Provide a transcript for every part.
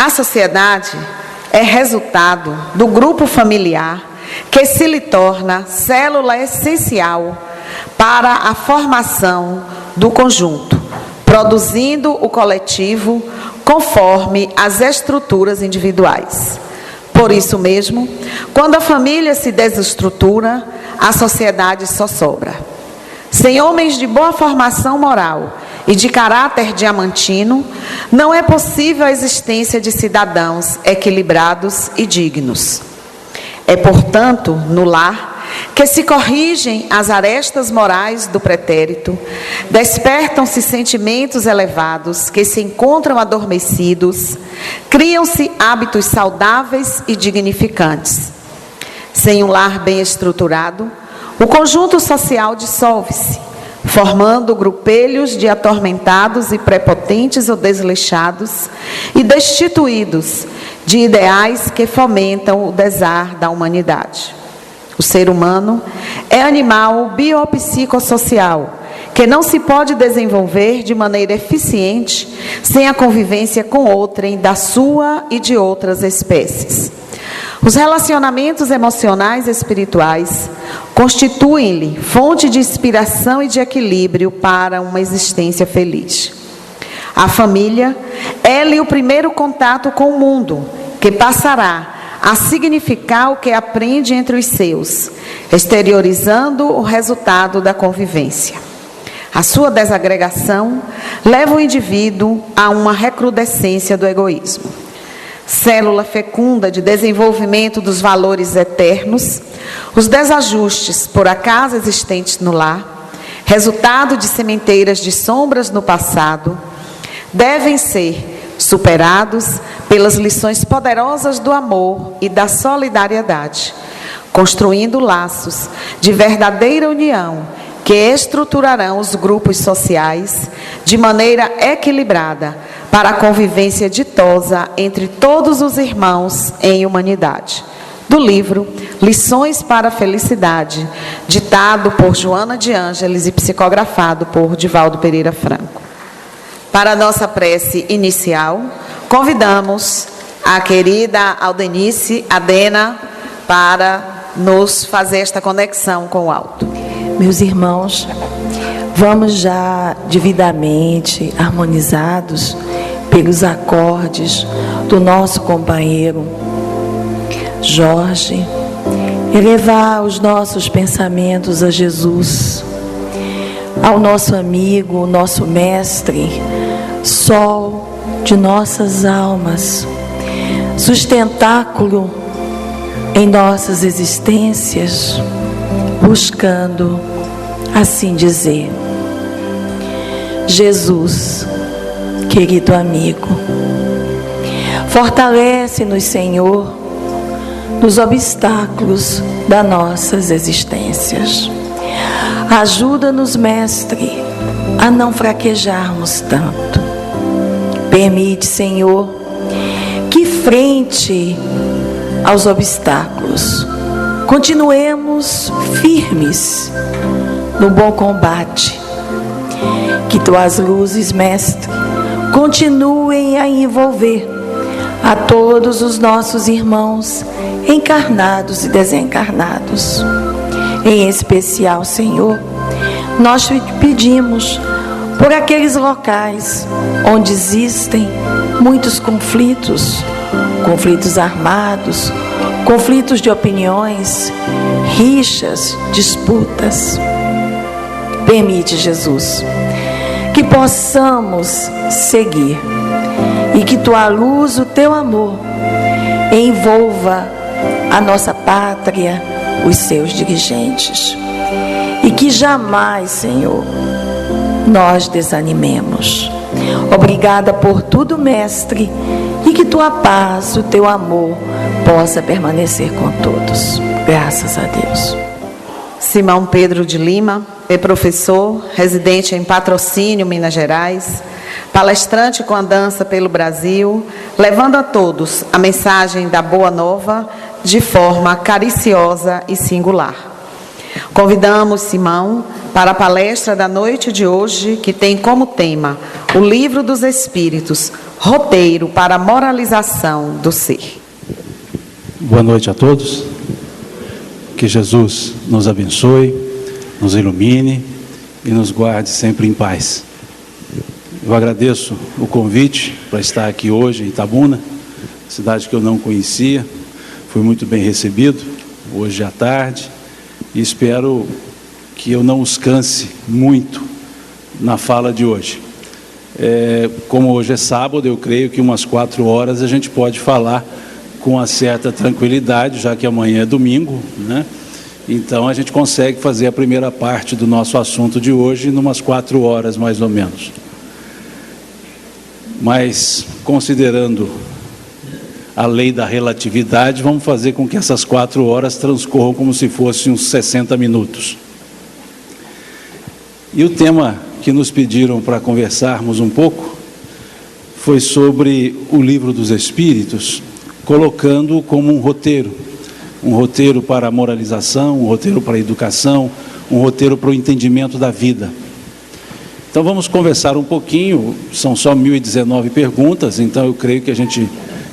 A sociedade é resultado do grupo familiar que se lhe torna célula essencial para a formação do conjunto, produzindo o coletivo conforme as estruturas individuais. Por isso mesmo, quando a família se desestrutura, a sociedade só sobra. Sem homens de boa formação moral e de caráter diamantino, não é possível a existência de cidadãos equilibrados e dignos. É, portanto, no lar que se corrigem as arestas morais do pretérito, despertam-se sentimentos elevados que se encontram adormecidos, criam-se hábitos saudáveis e dignificantes. Sem um lar bem estruturado, o conjunto social dissolve-se, formando grupelhos de atormentados e prepotentes ou desleixados e destituídos de ideais que fomentam o desar da humanidade. O ser humano é animal biopsicossocial, que não se pode desenvolver de maneira eficiente sem a convivência com outrem da sua e de outras espécies. Os relacionamentos emocionais e espirituais constituem-lhe fonte de inspiração e de equilíbrio para uma existência feliz. A família é-lhe o primeiro contato com o mundo, que passará a significar o que aprende entre os seus, exteriorizando o resultado da convivência. A sua desagregação leva o indivíduo a uma recrudescência do egoísmo. Célula fecunda de desenvolvimento dos valores eternos, os desajustes por acaso existentes no lar, resultado de sementeiras de sombras no passado, devem ser superados pelas lições poderosas do amor e da solidariedade, construindo laços de verdadeira união que estruturarão os grupos sociais de maneira equilibrada para a convivência ditosa entre todos os irmãos em humanidade. Do livro Lições para a Felicidade, ditado por Joana de Ângeles e psicografado por Divaldo Pereira Franco. Para a nossa prece inicial, convidamos a querida Aldenice Adena para nos fazer esta conexão com o alto. Meus irmãos, vamos já devidamente harmonizados pelos acordes do nosso companheiro Jorge, elevar os nossos pensamentos a Jesus, ao nosso amigo, nosso mestre, sol de nossas almas, sustentáculo em nossas existências, buscando assim dizer: Jesus, querido amigo, fortalece-nos, Senhor, nos obstáculos das nossas existências. Ajuda-nos, Mestre, a não fraquejarmos tanto. Permite, Senhor, que frente aos obstáculos continuemos firmes no bom combate. Que tuas luzes, Mestre, continuem a envolver a todos os nossos irmãos encarnados e desencarnados. Em especial, Senhor, nós te pedimos por aqueles locais onde existem muitos conflitos, conflitos armados, conflitos de opiniões, rixas, disputas. Permite, Jesus, que possamos seguir e que tua luz, o teu amor, envolva a nossa pátria, os seus dirigentes, e que jamais, Senhor, nós desanimemos. Obrigada por tudo, Mestre, e que tua paz, o teu amor possa permanecer com todos. Graças a Deus. Simão Pedro de Lima é professor, residente em Patrocínio, Minas Gerais, palestrante com a dança pelo Brasil, levando a todos a mensagem da Boa Nova de forma cariciosa e singular. Convidamos Simão para a palestra da noite de hoje, que tem como tema o Livro dos Espíritos, roteiro para a moralização do ser. Boa noite a todos. Que Jesus nos abençoe, nos ilumine e nos guarde sempre em paz. Eu agradeço o convite para estar aqui hoje em Itabuna, cidade que eu não conhecia. Fui muito bem recebido hoje à tarde e espero que eu não os canse muito na fala de hoje. Como hoje é sábado, eu creio que umas 4 horas a gente pode falar com uma certa tranquilidade, já que amanhã é domingo, né? Então a gente consegue fazer a primeira parte do nosso assunto de hoje em umas 4 horas mais ou menos. Mas, considerando a lei da relatividade, vamos fazer com que essas 4 horas transcorram como se fossem uns 60 minutos. E o tema que nos pediram para conversarmos um pouco foi sobre o Livro dos Espíritos, colocando-o como um roteiro para a moralização, um roteiro para a educação, um roteiro para o entendimento da vida. Então vamos conversar um pouquinho, são só 1019 perguntas, então eu creio que a gente,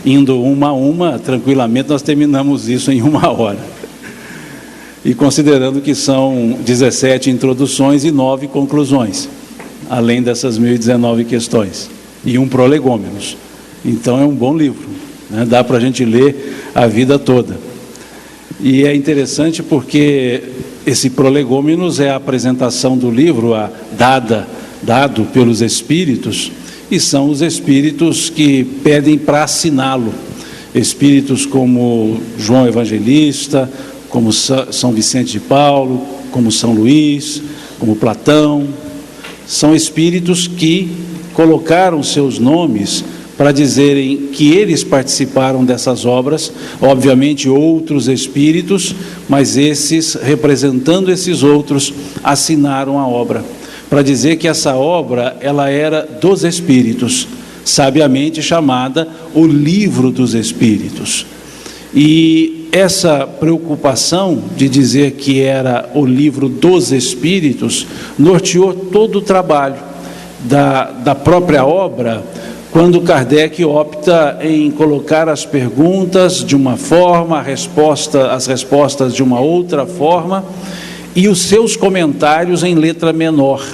indo uma a uma, tranquilamente, nós terminamos isso em 1 hora. E considerando que são 17 introduções e 9 conclusões, além dessas 1019 questões, e um prolegômenos. Então é um bom livro, né? Dá para a gente ler a vida toda. E é interessante porque esse prolegômenos é a apresentação do livro, dado pelos espíritos, e são os espíritos que pedem para assiná-lo. Espíritos como João Evangelista, como São Vicente de Paulo, como São Luís, como Platão. São espíritos que colocaram seus nomes para dizerem que eles participaram dessas obras, obviamente outros espíritos, mas esses, representando esses outros, assinaram a obra, para dizer que essa obra, ela era dos Espíritos, sabiamente chamada o Livro dos Espíritos. E essa preocupação de dizer que era o Livro dos Espíritos, norteou todo o trabalho da própria obra, quando Kardec opta em colocar as perguntas de uma forma, as respostas de uma outra forma, e os seus comentários em letra menor,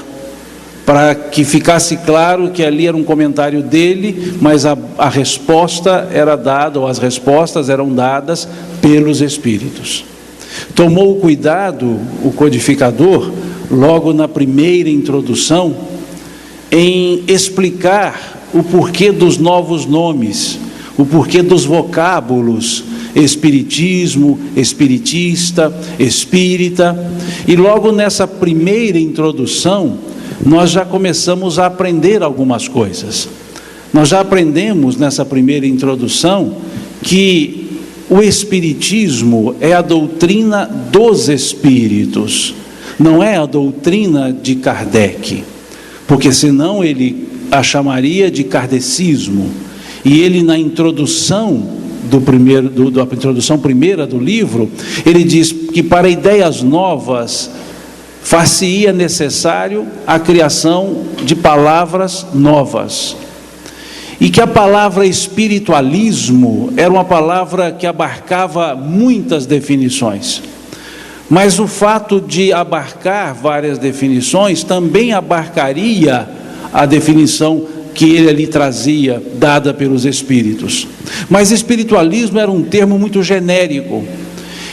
para que ficasse claro que ali era um comentário dele, mas a resposta era dada, ou as respostas eram dadas pelos Espíritos. Tomou o cuidado, o codificador, logo na primeira introdução, em explicar o porquê dos novos nomes, o porquê dos vocábulos, espiritismo, espiritista, espírita. E logo nessa primeira introdução, nós já começamos a aprender algumas coisas. Nós já aprendemos nessa primeira introdução que o espiritismo é a doutrina dos espíritos, não é a doutrina de Kardec, porque senão ele a chamaria de kardecismo. E ele, na introdução da introdução primeira do livro, ele diz que para ideias novas far-se-ia necessário a criação de palavras novas, e que a palavra espiritualismo era uma palavra que abarcava muitas definições, mas o fato de abarcar várias definições também abarcaria a definição que ele ali trazia, dada pelos espíritos. Mas espiritualismo era um termo muito genérico,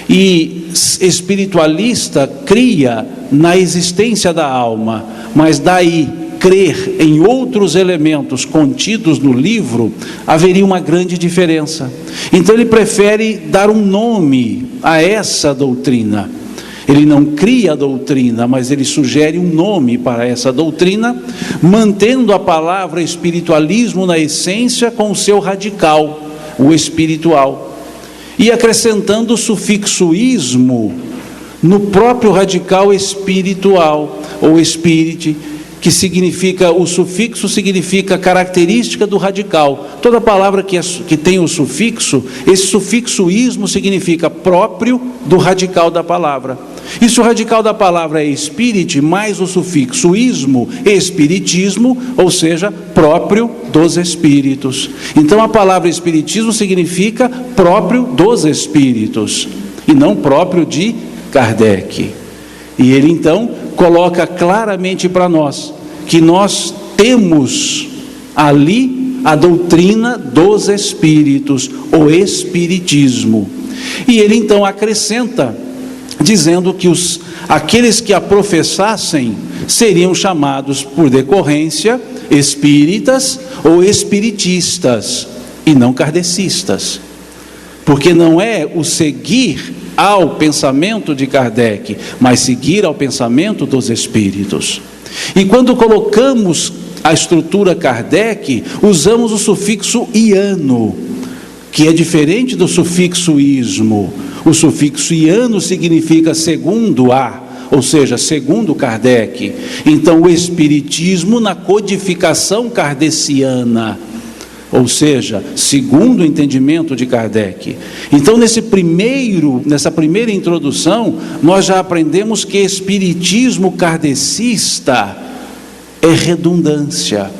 e espiritualista cria na existência da alma, mas daí crer em outros elementos contidos no livro, haveria uma grande diferença. Então ele prefere dar um nome a essa doutrina. Ele não cria a doutrina, mas ele sugere um nome para essa doutrina, mantendo a palavra espiritualismo na essência com o seu radical, o espiritual, e acrescentando o sufixo ismo no próprio radical espiritual, ou espírite, que significa, o sufixo significa característica do radical. Toda palavra que tem o sufixo, esse sufixo ismo significa próprio do radical da palavra. E se o radical da palavra é espírite, mais o sufixo ismo, espiritismo, ou seja, próprio dos espíritos. Então a palavra espiritismo significa próprio dos espíritos, e não próprio de Kardec. E ele então coloca claramente para nós que nós temos ali a doutrina dos espíritos, o espiritismo. E ele então acrescenta, dizendo que aqueles que a professassem seriam chamados por decorrência espíritas ou espiritistas, e não kardecistas, porque não é o seguir ao pensamento de Kardec, mas seguir ao pensamento dos espíritos. E quando colocamos a estrutura Kardec, usamos o sufixo iano, que é diferente do sufixo ismo. O sufixo iano significa segundo a, ou seja, segundo Kardec. Então o espiritismo na codificação kardeciana, ou seja, segundo o entendimento de Kardec. Então nessa primeira introdução, nós já aprendemos que espiritismo kardecista é redundância.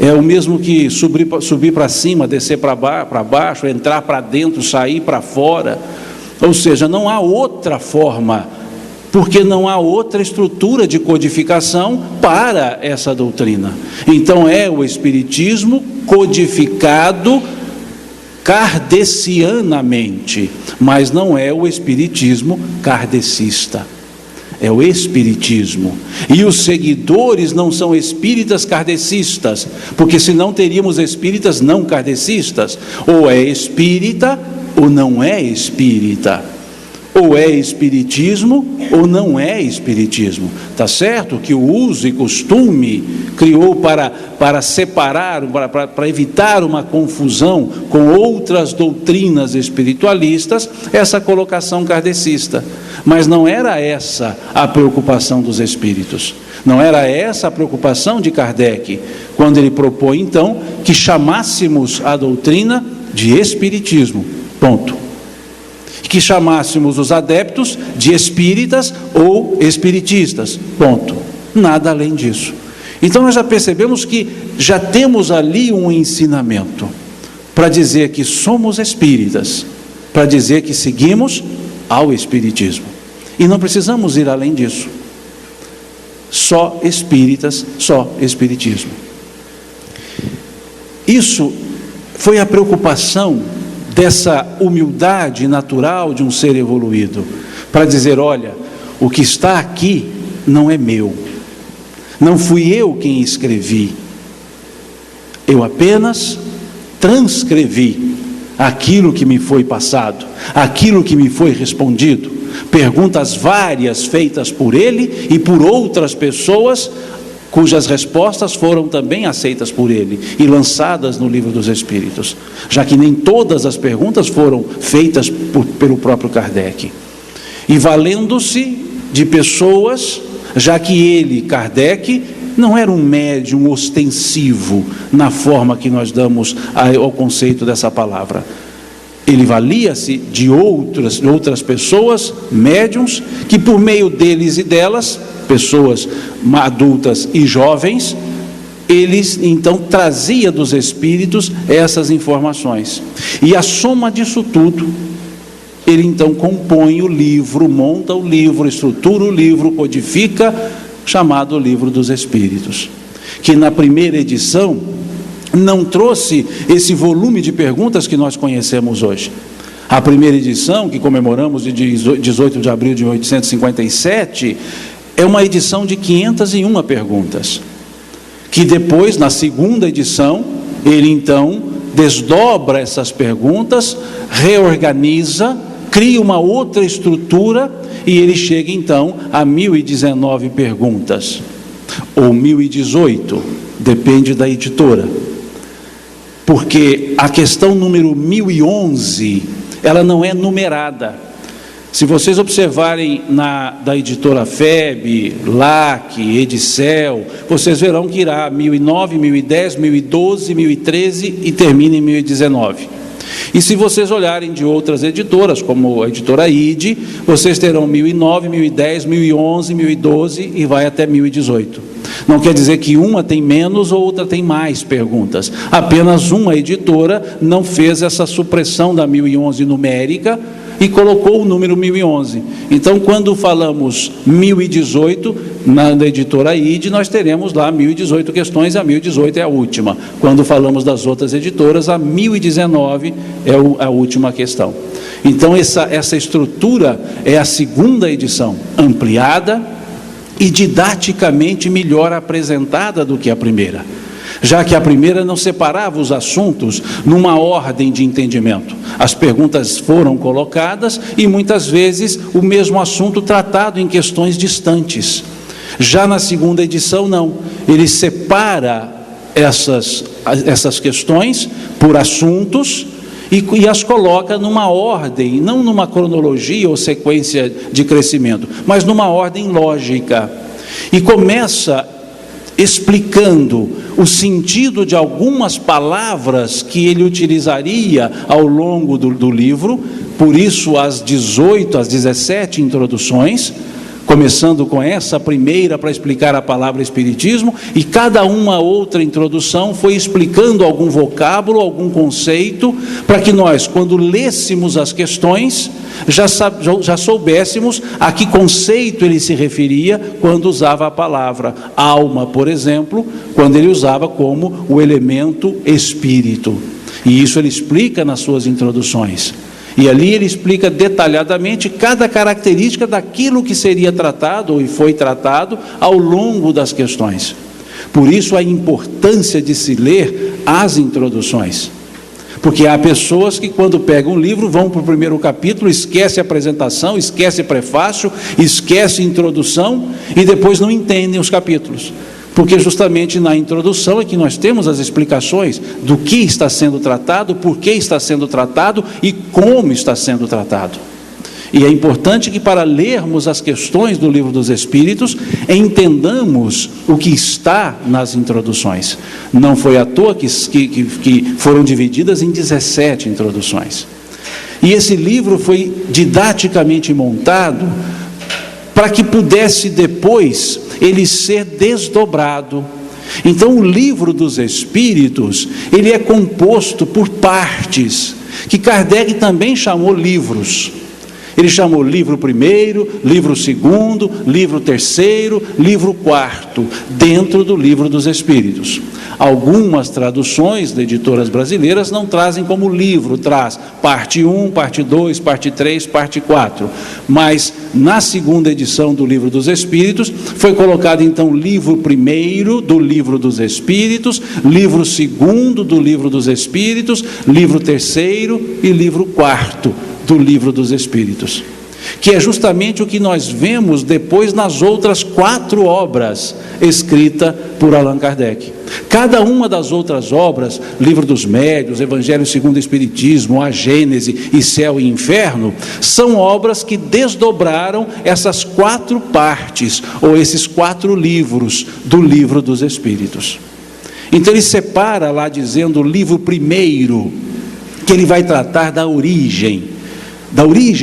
É o mesmo que subir para cima, descer para baixo, entrar para dentro, sair para fora. Ou seja, não há outra forma, porque não há outra estrutura de codificação para essa doutrina. Então é o espiritismo codificado kardecianamente, mas não é o espiritismo kardecista. É o espiritismo. E os seguidores não são espíritas kardecistas, porque senão teríamos espíritas não kardecistas. Ou é espírita ou não é espírita. Ou é espiritismo ou não é espiritismo. Está certo que o uso e costume criou para separar, para evitar uma confusão com outras doutrinas espiritualistas, essa colocação kardecista. Mas não era essa a preocupação dos espíritos. Não era essa a preocupação de Kardec, quando ele propõe então que chamássemos a doutrina de espiritismo. Ponto. Que chamássemos os adeptos de espíritas ou espiritistas, ponto, nada além disso. Então nós já percebemos que já temos ali um ensinamento, para dizer que somos espíritas, para dizer que seguimos ao espiritismo, e não precisamos ir além disso, só espíritas, só espiritismo. Isso foi a preocupação dessa humildade natural de um ser evoluído, para dizer, olha, o que está aqui não é meu, não fui eu quem escrevi, eu apenas transcrevi aquilo que me foi passado, aquilo que me foi respondido, perguntas várias feitas por ele e por outras pessoas, cujas respostas foram também aceitas por ele e lançadas no Livro dos Espíritos, já que nem todas as perguntas foram feitas pelo próprio Kardec, e valendo-se de pessoas, já que ele, Kardec, não era um médium ostensivo na forma que nós damos ao conceito dessa palavra. Ele valia-se de outras pessoas, médiums, que por meio deles e delas, pessoas adultas e jovens, eles então trazia dos espíritos essas informações. E a soma disso tudo, ele então compõe o livro, monta o livro, estrutura o livro, codifica, chamado Livro dos Espíritos, que na primeira edição não trouxe esse volume de perguntas que nós conhecemos hoje. A primeira edição, que comemoramos de 18 de abril de 1857, é uma edição de 501 perguntas, que depois, na segunda edição, ele então desdobra essas perguntas, reorganiza, cria uma outra estrutura, e ele chega então a 1019 perguntas, ou 1018, depende da editora, porque a questão número 1011, ela não é numerada. Se vocês observarem da editora FEB, LAC, Edicel, vocês verão que irá 1009, 1010, 1012, 1013 e termina em 1019. E se vocês olharem de outras editoras, como a editora ID, vocês terão 1009, 1010, 1011, 1012 e vai até 1018. Não quer dizer que uma tem menos ou outra tem mais perguntas. Apenas uma editora não fez essa supressão da 1011 numérica e colocou o número 1011. Então, quando falamos 1018, na editora ID, nós teremos lá 1018 questões, a 1018 é a última. Quando falamos das outras editoras, a 1019 é a última questão. Então, essa estrutura é a segunda edição, ampliada e didaticamente melhor apresentada do que a primeira, já que a primeira não separava os assuntos numa ordem de entendimento. As perguntas foram colocadas e muitas vezes o mesmo assunto tratado em questões distantes. Já na segunda edição não, ele separa essas questões por assuntos e as coloca numa ordem, não numa cronologia ou sequência de crescimento, mas numa ordem lógica. E começa explicando o sentido de algumas palavras que ele utilizaria ao longo do livro, por isso as 17 introduções, começando com essa primeira para explicar a palavra espiritismo, e cada uma outra introdução foi explicando algum vocábulo, algum conceito, para que nós, quando lêssemos as questões, já soubéssemos a que conceito ele se referia quando usava a palavra alma, por exemplo, quando ele usava como o elemento espírito. E isso ele explica nas suas introduções. E ali ele explica detalhadamente cada característica daquilo que seria tratado ou foi tratado ao longo das questões. Por isso a importância de se ler as introduções. Porque há pessoas que quando pegam um livro vão para o primeiro capítulo, esquece a apresentação, esquece prefácio, esquece introdução e depois não entendem os capítulos. Porque justamente na introdução é que nós temos as explicações do que está sendo tratado, por que está sendo tratado e como está sendo tratado. E é importante que para lermos as questões do Livro dos Espíritos, entendamos o que está nas introduções. Não foi à toa que foram divididas em 17 introduções. E esse livro foi didaticamente montado para que pudesse depois ele ser desdobrado. Então o Livro dos Espíritos, ele é composto por partes, que Kardec também chamou livros. Ele chamou livro primeiro, livro segundo, livro terceiro, livro quarto, dentro do Livro dos Espíritos. Algumas traduções de editoras brasileiras não trazem como livro, traz parte 1, parte 2, parte 3, parte 4. Mas na segunda edição do Livro dos Espíritos, foi colocado então livro primeiro do Livro dos Espíritos, livro segundo do Livro dos Espíritos, livro terceiro e livro quarto do Livro dos Espíritos, que é justamente o que nós vemos depois nas outras 4 obras escritas por Allan Kardec. Cada uma das outras obras, Livro dos Médiuns, Evangelho segundo o Espiritismo, a Gênese e Céu e Inferno, são obras que desdobraram essas 4 partes, ou esses 4 livros do Livro dos Espíritos. Então ele separa lá dizendo o livro primeiro, que ele vai tratar da origem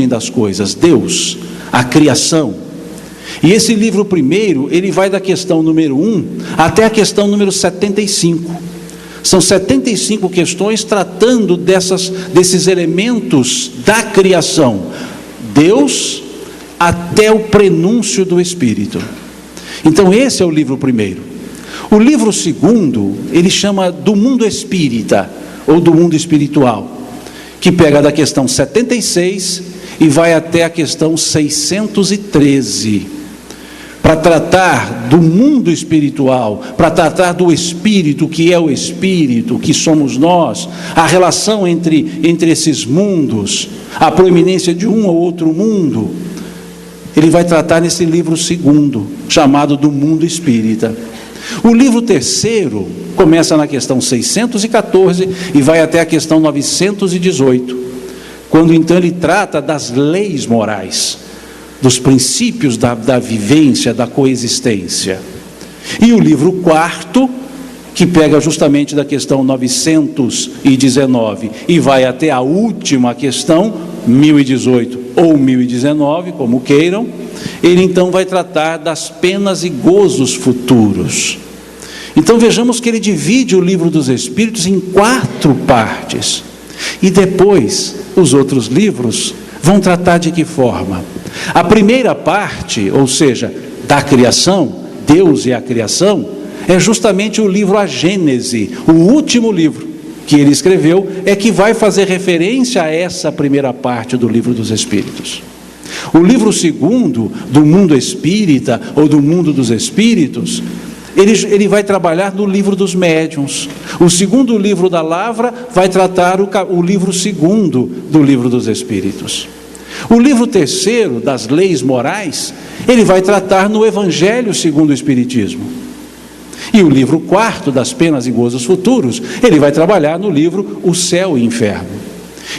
das coisas, Deus, a criação. E esse livro primeiro, ele vai da questão número 1 até a questão número 75. São 75 questões tratando desses elementos da criação. Deus até o prenúncio do Espírito. Então esse é o livro primeiro. O livro segundo, ele chama do mundo espírita, ou do mundo espiritual, que pega da questão 76 e vai até a questão 613, para tratar do mundo espiritual, para tratar do Espírito, que é o Espírito, que somos nós, a relação entre esses mundos, a proeminência de um ou outro mundo. Ele vai tratar nesse livro segundo, chamado do mundo espírita. O livro terceiro começa na questão 614 e vai até a questão 918, quando então ele trata das leis morais, dos princípios da vivência, da coexistência. E o livro quarto que pega justamente da questão 919 e vai até a última questão, 1018 ou 1019, como queiram. Ele então vai tratar das penas e gozos futuros. Então vejamos que ele divide o livro dos Espíritos em 4 partes. E depois, os outros livros vão tratar de que forma? A primeira parte, ou seja, da criação, Deus e a criação, é justamente o livro A Gênese, o último livro que ele escreveu, é que vai fazer referência a essa primeira parte do livro dos Espíritos. O livro segundo, do mundo espírita, ou do mundo dos espíritos, ele vai trabalhar no livro dos médiuns. O segundo livro da Lavra vai tratar o livro segundo do livro dos Espíritos. O livro terceiro, das leis morais, ele vai tratar no Evangelho segundo o Espiritismo. E o livro quarto, das penas e gozos futuros, ele vai trabalhar no livro O Céu e o Inferno.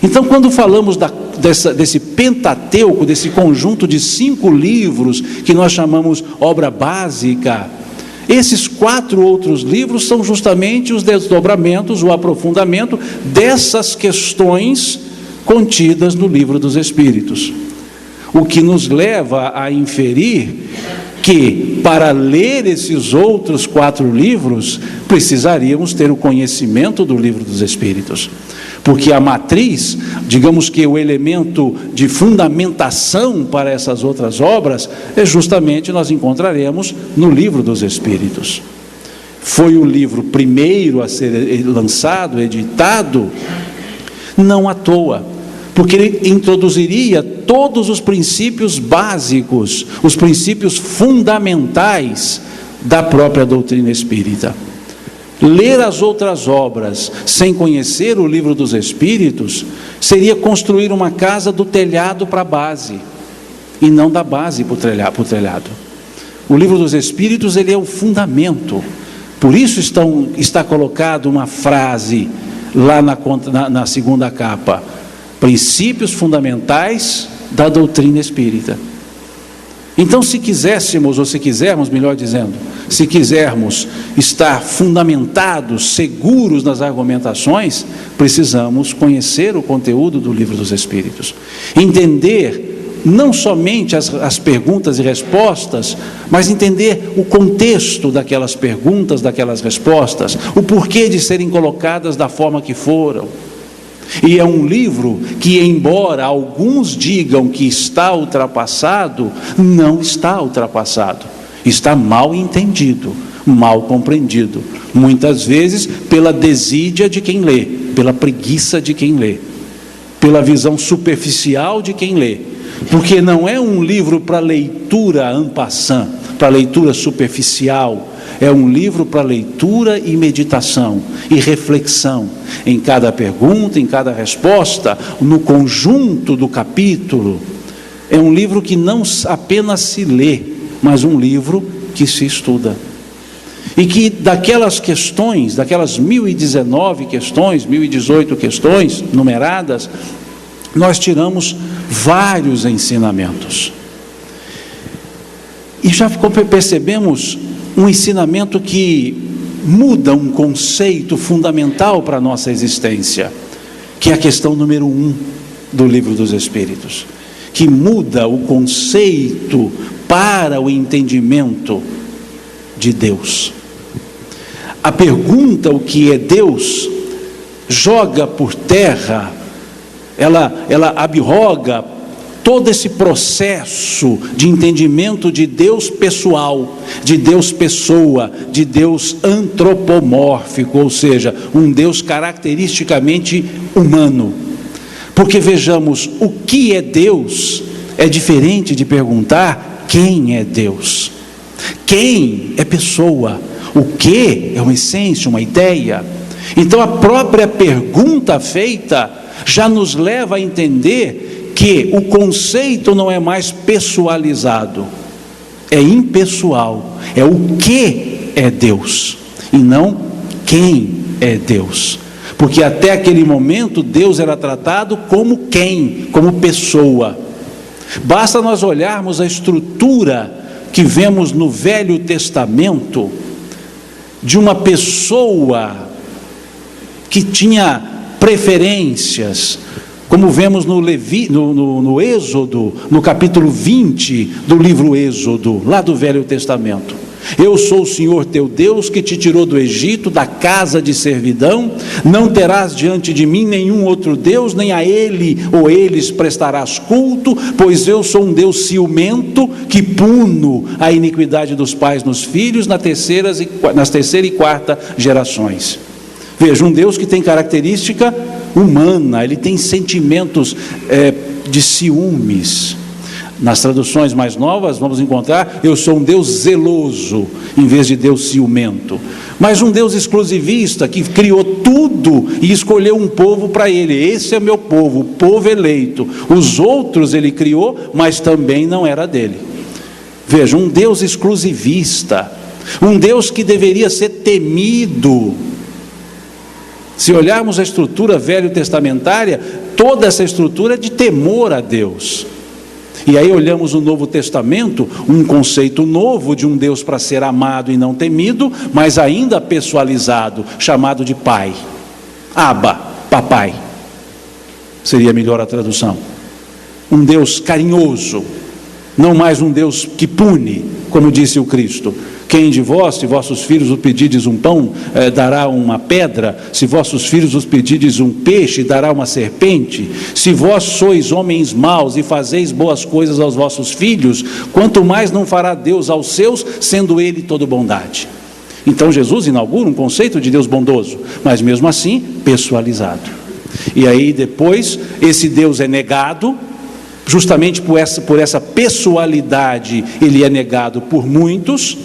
Então, quando falamos desse Pentateuco, desse conjunto de 5 livros que nós chamamos obra básica, esses 4 outros livros são justamente os desdobramentos, o aprofundamento dessas questões contidas no livro dos Espíritos. O que nos leva a inferir que, para ler esses outros 4 livros, precisaríamos ter o conhecimento do livro dos Espíritos. Porque a matriz, digamos que o elemento de fundamentação para essas outras obras, justamente nós encontraremos no livro dos Espíritos. Foi o livro primeiro a ser lançado, editado, não à toa, porque ele introduziria todos os princípios básicos, os princípios fundamentais da própria doutrina espírita. Ler as outras obras sem conhecer o livro dos Espíritos seria construir uma casa do telhado para a base, e não da base para o telhado. O livro dos Espíritos, ele é o fundamento. Por isso está colocado uma frase lá na segunda capa: princípios fundamentais da doutrina espírita. Então, se quiséssemos, ou se quisermos, melhor dizendo, se quisermos estar fundamentados, seguros nas argumentações, precisamos conhecer o conteúdo do livro dos Espíritos, entender não somente as perguntas e respostas, mas entender o contexto daquelas perguntas, daquelas respostas, o porquê de serem colocadas da forma que foram. E é um livro que, embora alguns digam que está ultrapassado, não está ultrapassado, está mal entendido, mal compreendido, muitas vezes pela desídia de quem lê, pela preguiça de quem lê, pela visão superficial de quem lê, porque não é um livro para leitura en passant, para leitura superficial. É um livro para leitura e meditação e reflexão em cada pergunta, em cada resposta, no conjunto do capítulo. É um livro que não apenas se lê, mas um livro que se estuda. E que daquelas questões, daquelas 1019 questões, 1018 questões numeradas, nós tiramos vários ensinamentos. E já percebemos um ensinamento que muda um conceito fundamental para a nossa existência, que é a questão número 1 do livro dos Espíritos, que muda o conceito para o entendimento de Deus. A pergunta, o que é Deus, joga por terra, ela abroga todo esse processo de entendimento de Deus pessoal, de Deus pessoa, de Deus antropomórfico, ou seja, um Deus caracteristicamente humano. Porque vejamos, o que é Deus é diferente de perguntar quem é Deus. Quem é pessoa, o que é uma essência, uma ideia. Então a própria pergunta feita já nos leva a entender que o conceito não é mais pessoalizado, é impessoal, é o que é Deus, e não quem é Deus, porque até aquele momento Deus era tratado como quem, como pessoa. Basta nós olharmos a estrutura que vemos no Velho Testamento, de uma pessoa que tinha preferências, como vemos no Êxodo, no capítulo 20 do livro Êxodo, lá do Velho Testamento. Eu sou o Senhor teu Deus que te tirou do Egito, da casa de servidão. Não terás diante de mim nenhum outro Deus, nem a ele ou eles prestarás culto, pois eu sou um Deus ciumento, que puno a iniquidade dos pais nos filhos, nas terceira e quarta gerações. Veja, um Deus que tem característica humana, ele tem sentimentos de ciúmes. Nas traduções mais novas vamos encontrar: eu sou um Deus zeloso, em vez de Deus ciumento. Mas um Deus exclusivista, que criou tudo e escolheu um povo para ele. Esse é meu povo, o povo eleito. Os outros ele criou, mas também não era dele. Veja, um Deus exclusivista, um Deus que deveria ser temido. Se olharmos a estrutura velho-testamentária, toda essa estrutura é de temor a Deus. E aí olhamos o Novo Testamento, um conceito novo de um Deus para ser amado e não temido, mas ainda pessoalizado, chamado de Pai. Abba, papai, seria melhor a tradução. Um Deus carinhoso, não mais um Deus que pune, como disse o Cristo. Quem de vós, se vossos filhos os pedirdes um pão, dará uma pedra? Se vossos filhos os pedirdes um peixe, dará uma serpente? Se vós sois homens maus e fazeis boas coisas aos vossos filhos, quanto mais não fará Deus aos seus, sendo Ele toda bondade? Então Jesus inaugura um conceito de Deus bondoso, mas mesmo assim pessoalizado. E aí depois esse Deus é negado, justamente por essa pessoalidade, ele é negado por muitos,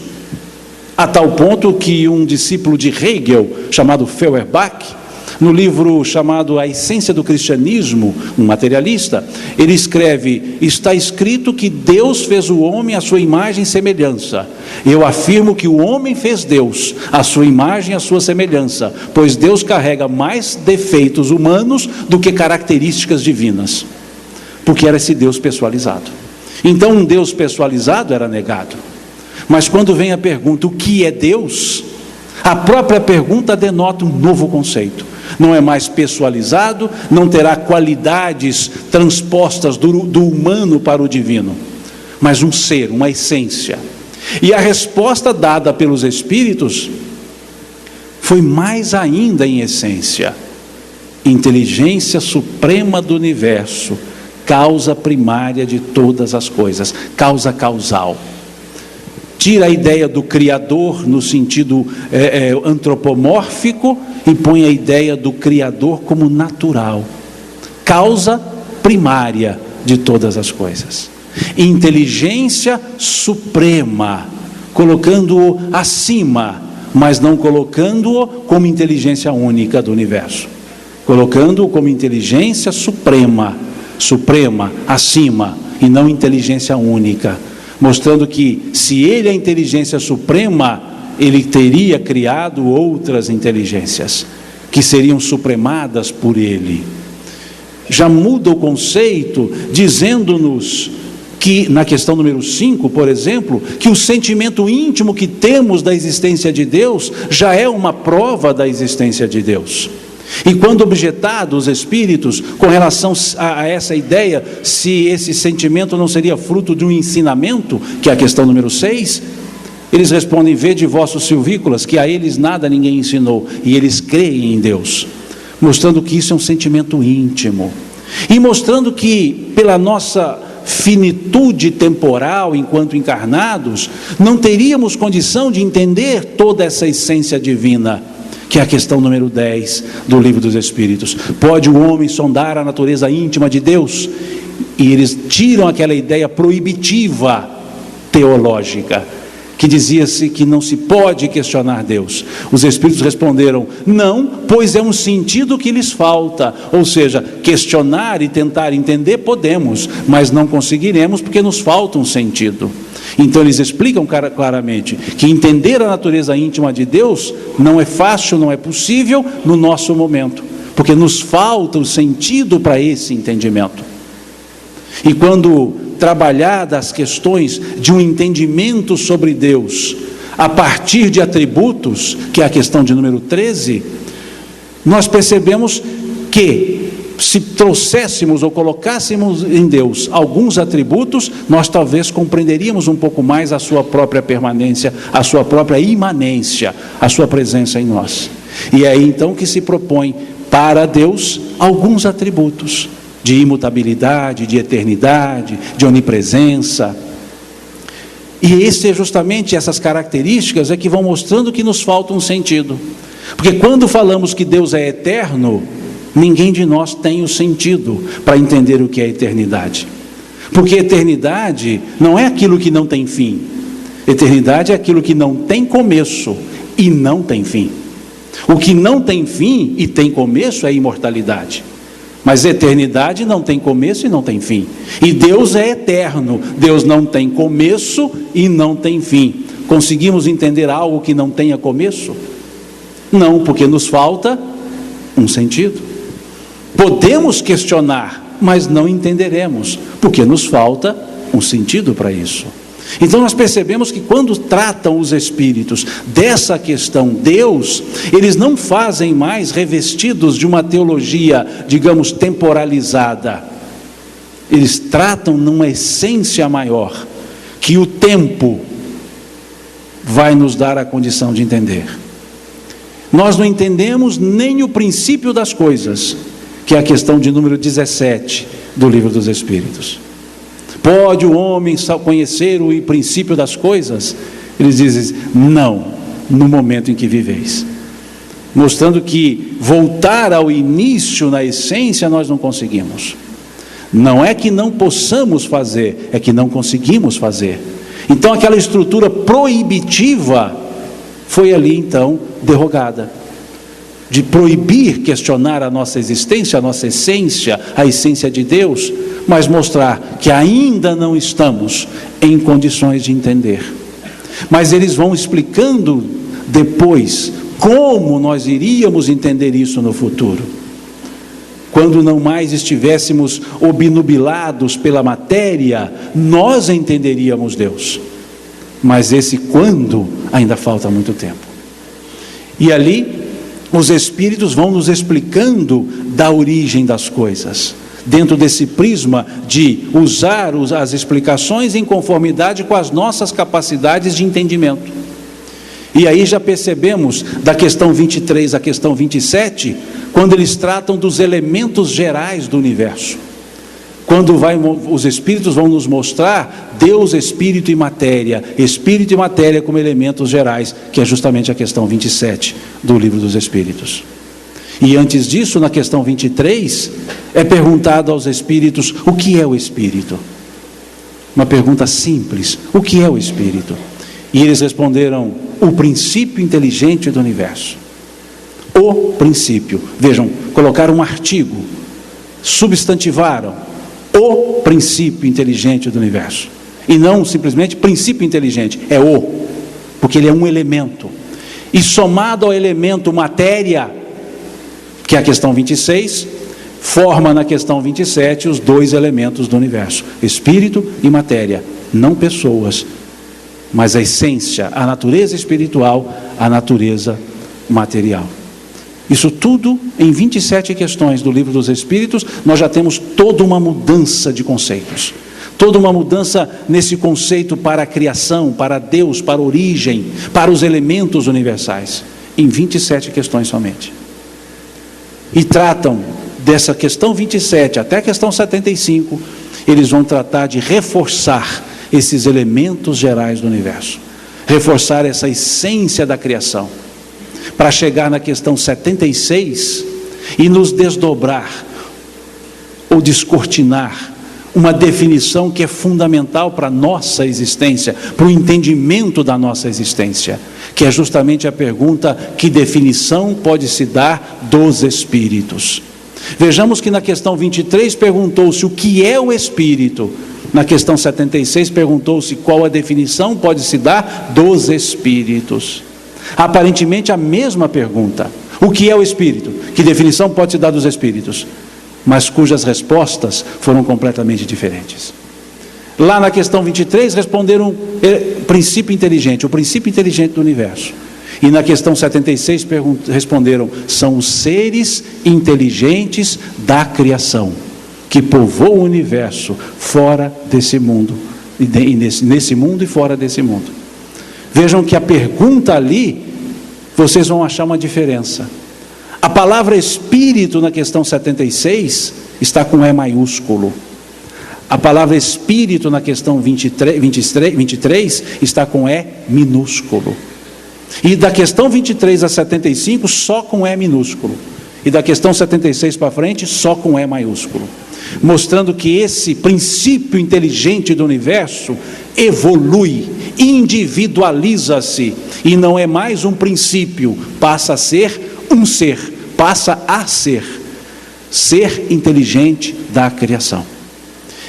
a tal ponto que um discípulo de Hegel, chamado Feuerbach, no livro chamado A Essência do Cristianismo, um materialista, ele escreve: está escrito que Deus fez o homem à sua imagem e semelhança. Eu afirmo que o homem fez Deus à sua imagem e à sua semelhança, pois Deus carrega mais defeitos humanos do que características divinas, porque era esse Deus pessoalizado. Então um Deus pessoalizado era negado. Mas quando vem a pergunta, o que é Deus? A própria pergunta denota um novo conceito. Não é mais pessoalizado, não terá qualidades transpostas do humano para o divino, mas um ser, uma essência. E a resposta dada pelos Espíritos foi mais ainda em essência: inteligência suprema do universo, causa primária de todas as coisas, causa causal. Tira a ideia do Criador no sentido antropomórfico e põe a ideia do Criador como natural. Causa primária de todas as coisas. Inteligência suprema, colocando-o acima, mas não colocando-o como inteligência única do universo. Colocando-o como inteligência suprema, acima, e não inteligência única. Mostrando que, se ele é a inteligência suprema, ele teria criado outras inteligências, que seriam supremadas por ele. Já muda o conceito, dizendo-nos que, na questão número 5, por exemplo, que o sentimento íntimo que temos da existência de Deus, já é uma prova da existência de Deus. E quando objetados os Espíritos com relação a essa ideia, se esse sentimento não seria fruto de um ensinamento, que é a questão número 6, eles respondem: vede vossos silvícolas, que a eles nada ninguém ensinou, e eles creem em Deus, mostrando que isso é um sentimento íntimo, e mostrando que, pela nossa finitude temporal enquanto encarnados, não teríamos condição de entender toda essa essência divina, que é a questão número 10 do Livro dos Espíritos. Pode o homem sondar a natureza íntima de Deus? E eles tiram aquela ideia proibitiva teológica, que dizia-se que não se pode questionar Deus. Os Espíritos responderam: não, pois é um sentido que lhes falta. Ou seja, questionar e tentar entender podemos, mas não conseguiremos porque nos falta um sentido. Então eles explicam claramente que entender a natureza íntima de Deus não é fácil, não é possível no nosso momento, porque nos falta o sentido para esse entendimento. E quando trabalhar das questões de um entendimento sobre Deus, a partir de atributos, que é a questão de número 13, nós percebemos que se trouxéssemos ou colocássemos em Deus alguns atributos, nós talvez compreenderíamos um pouco mais a sua própria permanência, a sua própria imanência, a sua presença em nós. E é aí então que se propõe para Deus alguns atributos de imutabilidade, de eternidade, de onipresença. E justamente essas características é que vão mostrando que nos falta um sentido. Porque quando falamos que Deus é eterno, ninguém de nós tem o sentido para entender o que é eternidade. Porque eternidade não é aquilo que não tem fim. Eternidade é aquilo que não tem começo e não tem fim. O que não tem fim e tem começo é imortalidade. Mas eternidade não tem começo e não tem fim. E Deus é eterno. Deus não tem começo e não tem fim. Conseguimos entender algo que não tenha começo? Não, porque nos falta um sentido. Podemos questionar, mas não entenderemos, porque nos falta um sentido para isso. Então nós percebemos que quando tratam os espíritos dessa questão Deus, eles não fazem mais revestidos de uma teologia, digamos, temporalizada. Eles tratam numa essência maior, que o tempo vai nos dar a condição de entender. Nós não entendemos nem o princípio das coisas, que é a questão de número 17 do Livro dos Espíritos. Pode o homem conhecer o princípio das coisas? Eles dizem, não, no momento em que viveis. Mostrando que voltar ao início, na essência, nós não conseguimos. Não é que não possamos fazer, é que não conseguimos fazer. Então aquela estrutura proibitiva foi ali então derrogada. De proibir questionar a nossa existência, a nossa essência, a essência de Deus, mas mostrar que ainda não estamos em condições de entender. Mas eles vão explicando depois como nós iríamos entender isso no futuro. Quando não mais estivéssemos obnubilados pela matéria, nós entenderíamos Deus. Mas esse quando ainda falta muito tempo. E ali os espíritos vão nos explicando da origem das coisas, dentro desse prisma de usar as explicações em conformidade com as nossas capacidades de entendimento. E aí já percebemos da questão 23 à questão 27, quando eles tratam dos elementos gerais do universo. Quando os espíritos vão nos mostrar Deus, espírito e matéria como elementos gerais, que é justamente a questão 27 do Livro dos Espíritos. E antes disso, na questão 23, é perguntado aos espíritos, o que é o espírito? Uma pergunta simples, o que é o espírito? E eles responderam, o princípio inteligente do universo. O princípio, vejam, colocaram um artigo, substantivaram, o princípio inteligente do universo. E não simplesmente princípio inteligente, é o, porque ele é um elemento. E somado ao elemento matéria, que é a questão 26, forma na questão 27 os dois elementos do universo, espírito e matéria, não pessoas, mas a essência, a natureza espiritual, a natureza material. Isso tudo em 27 questões do Livro dos Espíritos, nós já temos toda uma mudança de conceitos. Toda uma mudança nesse conceito para a criação, para Deus, para a origem, para os elementos universais. Em 27 questões somente. E tratam dessa questão 27 até a questão 75, eles vão tratar de reforçar esses elementos gerais do universo. Reforçar essa essência da criação. Para chegar na questão 76 e nos desdobrar ou descortinar uma definição que é fundamental para a nossa existência, para o entendimento da nossa existência, que é justamente a pergunta, que definição pode se dar dos espíritos? Vejamos que na questão 23 perguntou-se o que é o espírito, na questão 76 perguntou-se qual a definição pode se dar dos espíritos. Aparentemente a mesma pergunta, o que é o espírito? Que definição pode se dar dos espíritos? Mas cujas respostas foram completamente diferentes. Lá na questão 23 responderam princípio inteligente, o princípio inteligente do universo. E na questão 76 responderam, são os seres inteligentes da criação, que povoam o universo fora desse mundo, nesse mundo e fora desse mundo. Vejam que a pergunta ali, vocês vão achar uma diferença. A palavra espírito na questão 76 está com E maiúsculo. A palavra espírito na questão 23 está com E minúsculo. E da questão 23 a 75 só com E minúsculo. E da questão 76 para frente só com E maiúsculo. Mostrando que esse princípio inteligente do universo evolui, individualiza-se e não é mais um princípio, passa a ser um ser, passa a ser inteligente da criação.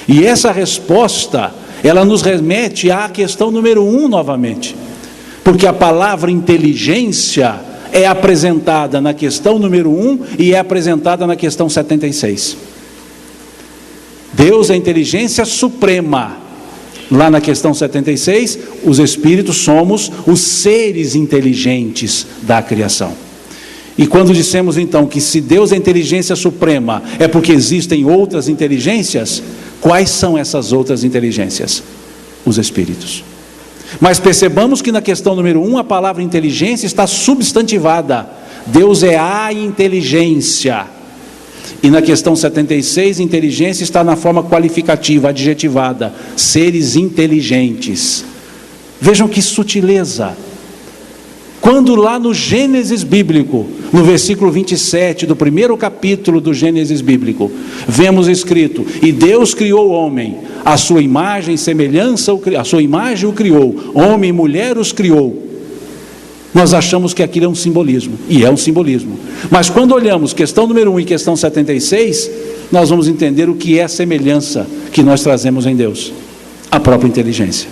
E essa resposta, ela nos remete à questão número 1 novamente, porque a palavra inteligência é apresentada na questão número 1 e é apresentada na questão 76. Deus é a inteligência suprema. Lá na questão 76, os espíritos somos os seres inteligentes da criação. E quando dissemos então que se Deus é a inteligência suprema, é porque existem outras inteligências, quais são essas outras inteligências? Os espíritos. Mas percebamos que na questão número 1, a palavra inteligência está substantivada. Deus é a inteligência. E na questão 76, inteligência está na forma qualificativa, adjetivada, seres inteligentes. Vejam que sutileza. Quando lá no Gênesis bíblico, no versículo 27 do primeiro capítulo do Gênesis bíblico, vemos escrito, e Deus criou o homem, a sua imagem e semelhança, a sua imagem o criou, homem e mulher os criou. Nós achamos que aquilo é um simbolismo, e é um simbolismo. Mas quando olhamos questão número 1 e questão 76, nós vamos entender o que é a semelhança que nós trazemos em Deus, a própria inteligência.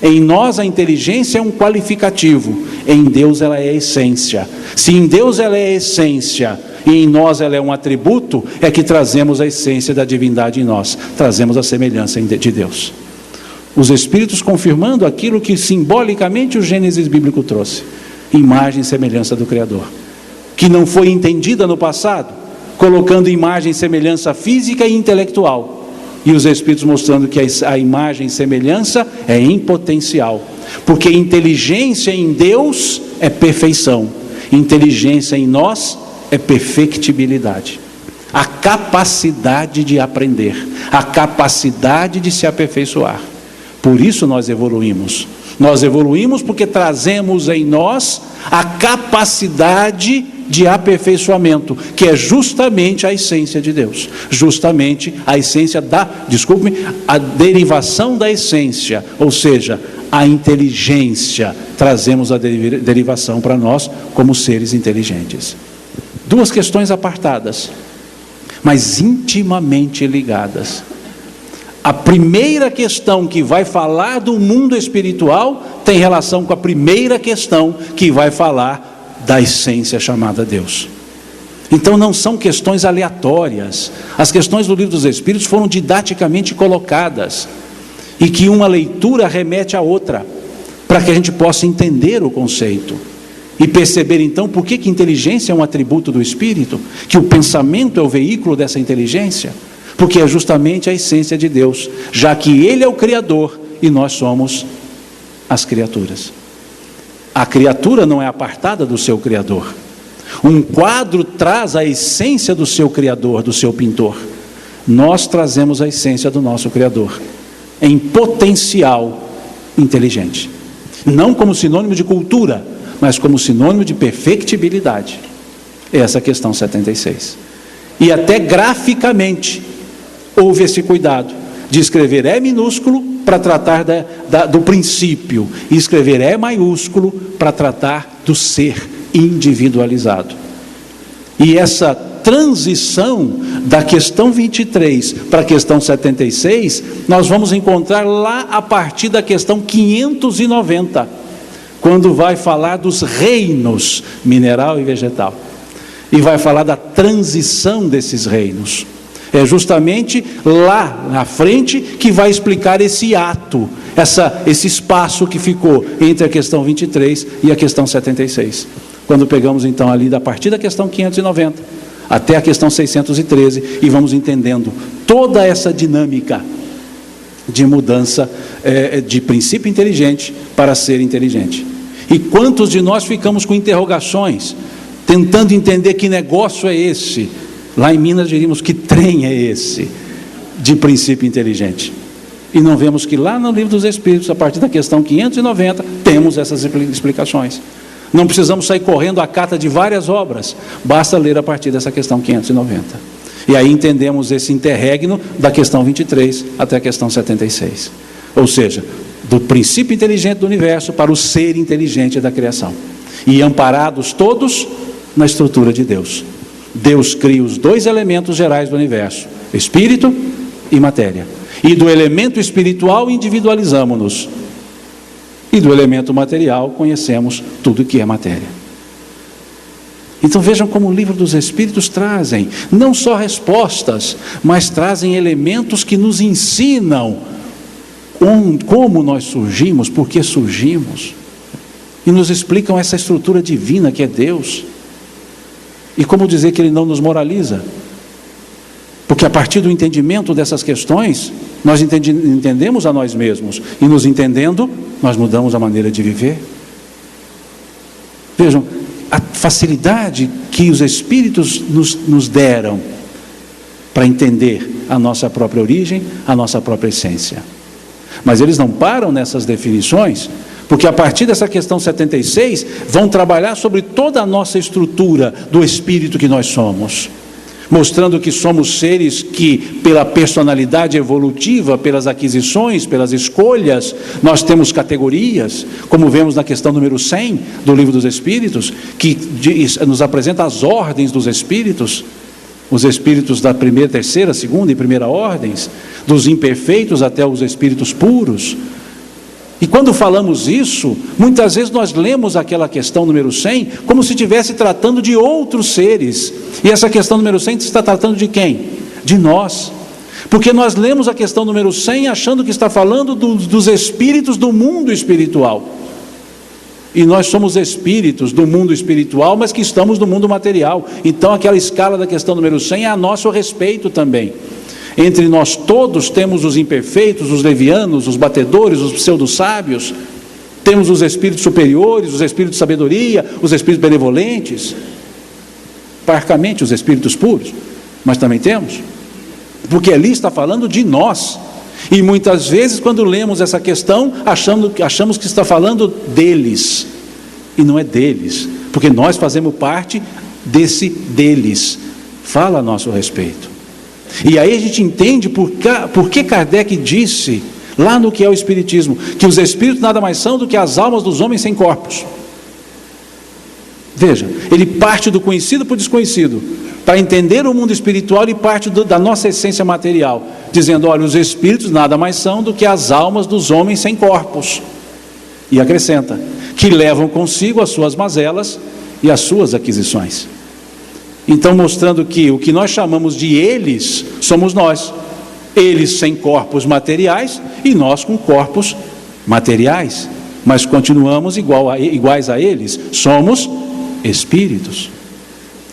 Em nós a inteligência é um qualificativo, em Deus ela é a essência. Se em Deus ela é a essência e em nós ela é um atributo, é que trazemos a essência da divindade em nós, trazemos a semelhança de Deus. Os Espíritos confirmando aquilo que simbolicamente o Gênesis bíblico trouxe, imagem e semelhança do Criador, que não foi entendida no passado, colocando imagem e semelhança física e intelectual. E os Espíritos mostrando que a imagem e semelhança é em potencial, porque inteligência em Deus é perfeição, inteligência em nós é perfectibilidade, a capacidade de aprender, a capacidade de se aperfeiçoar. Por isso nós evoluímos porque trazemos em nós a capacidade de aperfeiçoamento, que é justamente a essência de Deus, justamente a essência a derivação da essência, ou seja, a inteligência, trazemos a derivação para nós como seres inteligentes. Duas questões apartadas, mas intimamente ligadas. A primeira questão que vai falar do mundo espiritual tem relação com a primeira questão que vai falar da essência chamada Deus. Então não são questões aleatórias. As questões do Livro dos Espíritos foram didaticamente colocadas e que uma leitura remete à outra, para que a gente possa entender o conceito e perceber então por que inteligência é um atributo do Espírito, que o pensamento é o veículo dessa inteligência, porque é justamente a essência de Deus, já que Ele é o Criador e nós somos as criaturas. A criatura não é apartada do seu Criador. Um quadro traz a essência do seu Criador, do seu pintor. Nós trazemos a essência do nosso Criador, em potencial inteligente. Não como sinônimo de cultura, mas como sinônimo de perfectibilidade. Essa é a questão 76. E até graficamente, houve esse cuidado de escrever E minúsculo para tratar do princípio, e escrever E maiúsculo para tratar do ser individualizado. E essa transição da questão 23 para a questão 76, nós vamos encontrar lá a partir da questão 590, quando vai falar dos reinos mineral e vegetal, e vai falar da transição desses reinos. É justamente lá na frente que vai explicar esse ato, esse espaço que ficou entre a questão 23 e a questão 76. Quando pegamos então ali, a partir da questão 590 até a questão 613, e vamos entendendo toda essa dinâmica de mudança de princípio inteligente para ser inteligente. E quantos de nós ficamos com interrogações, tentando entender que negócio é esse? Lá em Minas diríamos, que trem é esse de princípio inteligente? E não vemos que lá no Livro dos Espíritos, a partir da questão 590, temos essas explicações. Não precisamos sair correndo à cata de várias obras, basta ler a partir dessa questão 590. E aí entendemos esse interregno da questão 23 até a questão 76. Ou seja, do princípio inteligente do universo para o ser inteligente da criação. E amparados todos na estrutura de Deus. Deus cria os dois elementos gerais do universo, espírito e matéria. E do elemento espiritual individualizamos-nos. E do elemento material conhecemos tudo que é matéria. Então vejam como o Livro dos Espíritos trazem, não só respostas, mas trazem elementos que nos ensinam como nós surgimos, por que surgimos. E nos explicam essa estrutura divina que é Deus. E como dizer que Ele não nos moraliza? Porque a partir do entendimento dessas questões, nós entendemos a nós mesmos. E nos entendendo, nós mudamos a maneira de viver. Vejam, a facilidade que os Espíritos nos deram para entender a nossa própria origem, a nossa própria essência. Mas eles não param nessas definições, porque a partir dessa questão 76, vão trabalhar sobre toda a nossa estrutura do espírito que nós somos, mostrando que somos seres que, pela personalidade evolutiva, pelas aquisições, pelas escolhas, nós temos categorias, como vemos na questão número 100 do Livro dos Espíritos, que nos apresenta as ordens dos espíritos, os espíritos da primeira, terceira, segunda e primeira ordens, dos imperfeitos até os espíritos puros. E quando falamos isso, muitas vezes nós lemos aquela questão número 100 como se estivesse tratando de outros seres. E essa questão número 100 está tratando de quem? De nós. Porque nós lemos a questão número 100 achando que está falando dos espíritos do mundo espiritual. E nós somos espíritos do mundo espiritual, mas que estamos no mundo material. Então aquela escala da questão número 100 é a nosso respeito também. Entre nós todos temos os imperfeitos, os levianos, os batedores, os pseudo-sábios. Temos os espíritos superiores, os espíritos de sabedoria, os espíritos benevolentes. Parcamente os espíritos puros. Mas também temos. Porque ali está falando de nós. E muitas vezes quando lemos essa questão, achamos que está falando deles. E não é deles. Porque nós fazemos parte desse deles. Fala a nosso respeito. E aí a gente entende por que Kardec disse, lá no que é o Espiritismo, que os espíritos nada mais são do que as almas dos homens sem corpos. Veja, ele parte do conhecido para o desconhecido. Para entender o mundo espiritual, ele parte da nossa essência material, dizendo, olha, os espíritos nada mais são do que as almas dos homens sem corpos. E acrescenta, que levam consigo as suas mazelas e as suas aquisições. Então mostrando que o que nós chamamos de eles, somos nós. Eles sem corpos materiais e nós com corpos materiais. Mas continuamos iguais a eles, somos espíritos.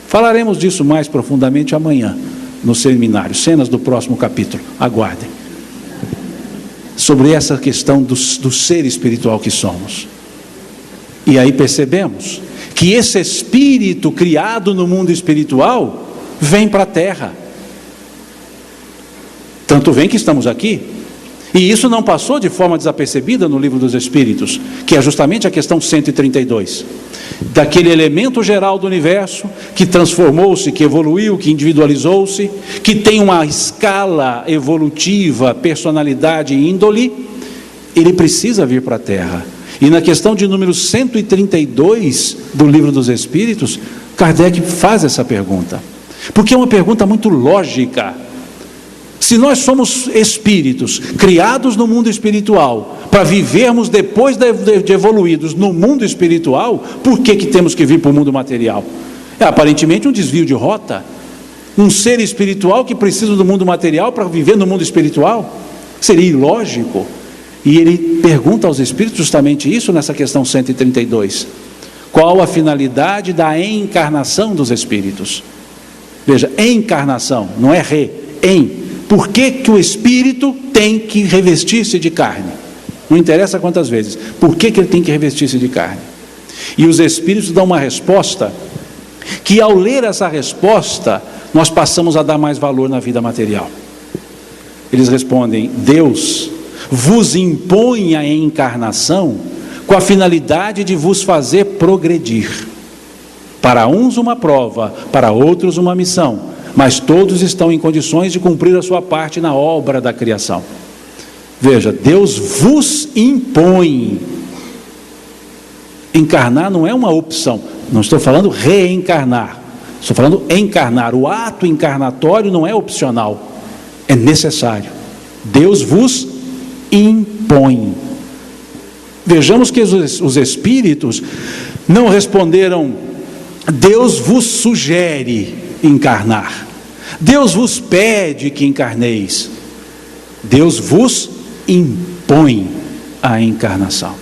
Falaremos disso mais profundamente amanhã, no seminário, cenas do próximo capítulo, aguardem. Sobre essa questão do ser espiritual que somos. E aí percebemos que esse espírito criado no mundo espiritual vem para a terra. Tanto vem que estamos aqui. E isso não passou de forma desapercebida no Livro dos Espíritos, que é justamente a questão 132. Daquele elemento geral do universo, que transformou-se, que evoluiu, que individualizou-se, que tem uma escala evolutiva, personalidade e índole, ele precisa vir para a terra. E na questão de número 132 do Livro dos Espíritos, Kardec faz essa pergunta. Porque é uma pergunta muito lógica. Se nós somos espíritos, criados no mundo espiritual, para vivermos depois de evoluídos no mundo espiritual, por que temos que vir para o mundo material? É aparentemente um desvio de rota. um ser espiritual que precisa do mundo material para viver no mundo espiritual? Seria ilógico. E ele pergunta aos espíritos justamente isso nessa questão 132. Qual a finalidade da encarnação dos espíritos? Veja, encarnação, não é Por que o espírito tem que revestir-se de carne? Não interessa quantas vezes. Por que ele tem que revestir-se de carne? E os espíritos dão uma resposta que, ao ler essa resposta, nós passamos a dar mais valor na vida material. Eles respondem: Deus vos impõe a encarnação com a finalidade de vos fazer progredir. Para uns uma prova, para outros uma missão, mas todos estão em condições de cumprir a sua parte na obra da criação. Veja, Deus vos impõe. Encarnar não é uma opção. Não estou falando reencarnar, estou falando encarnar. O ato encarnatório não é opcional, é necessário. Deus vos impõe. Vejamos que os espíritos não responderam: Deus vos sugere encarnar, Deus vos pede que encarneis. Deus vos impõe a encarnação,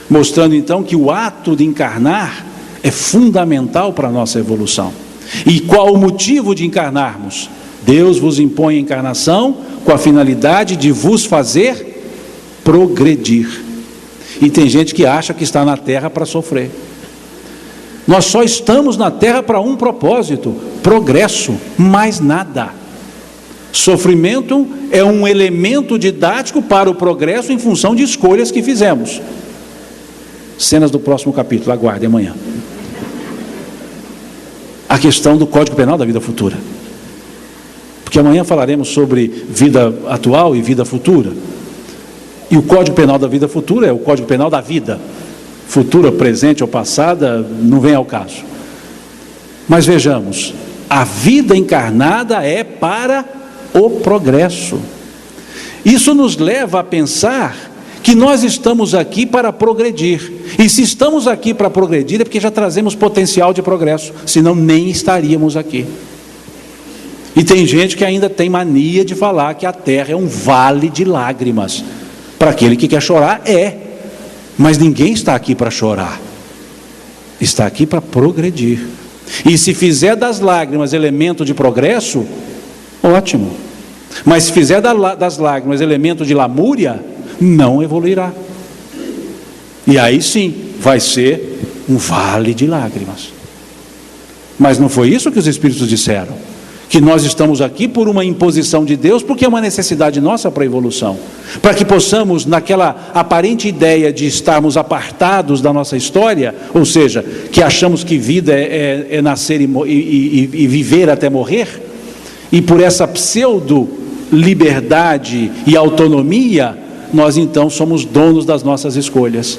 mostrando então que o ato de encarnar é fundamental para a nossa evolução. E qual o motivo de encarnarmos? Deus vos impõe a encarnação com a finalidade de vos fazer progredir. E tem gente que acha que está na terra para sofrer. Nós só estamos na terra para um propósito: progresso, mais nada. Sofrimento é um elemento didático para o progresso em função de escolhas que fizemos. Cenas do próximo capítulo, aguarde amanhã. A questão do Código Penal da vida futura, porque amanhã falaremos sobre vida atual e vida futura. E o Código Penal da vida futura é o Código Penal da vida futura, presente ou passada, não vem ao caso. Mas vejamos, a vida encarnada é para o progresso. Isso nos leva a pensar que nós estamos aqui para progredir. E se estamos aqui para progredir é porque já trazemos potencial de progresso, senão nem estaríamos aqui. E tem gente que ainda tem mania de falar que a terra é um vale de lágrimas. Para aquele que quer chorar, mas ninguém está aqui para chorar, está aqui para progredir. E se fizer das lágrimas elemento de progresso, ótimo. Mas se fizer das lágrimas elemento de lamúria, não evoluirá. E aí sim, vai ser um vale de lágrimas. Mas não foi isso que os Espíritos disseram? Que nós estamos aqui por uma imposição de Deus, porque é uma necessidade nossa para a evolução, para que possamos, naquela aparente ideia de estarmos apartados da nossa história, ou seja, que achamos que vida é nascer e viver até morrer, e por essa pseudo liberdade e autonomia, nós então somos donos das nossas escolhas,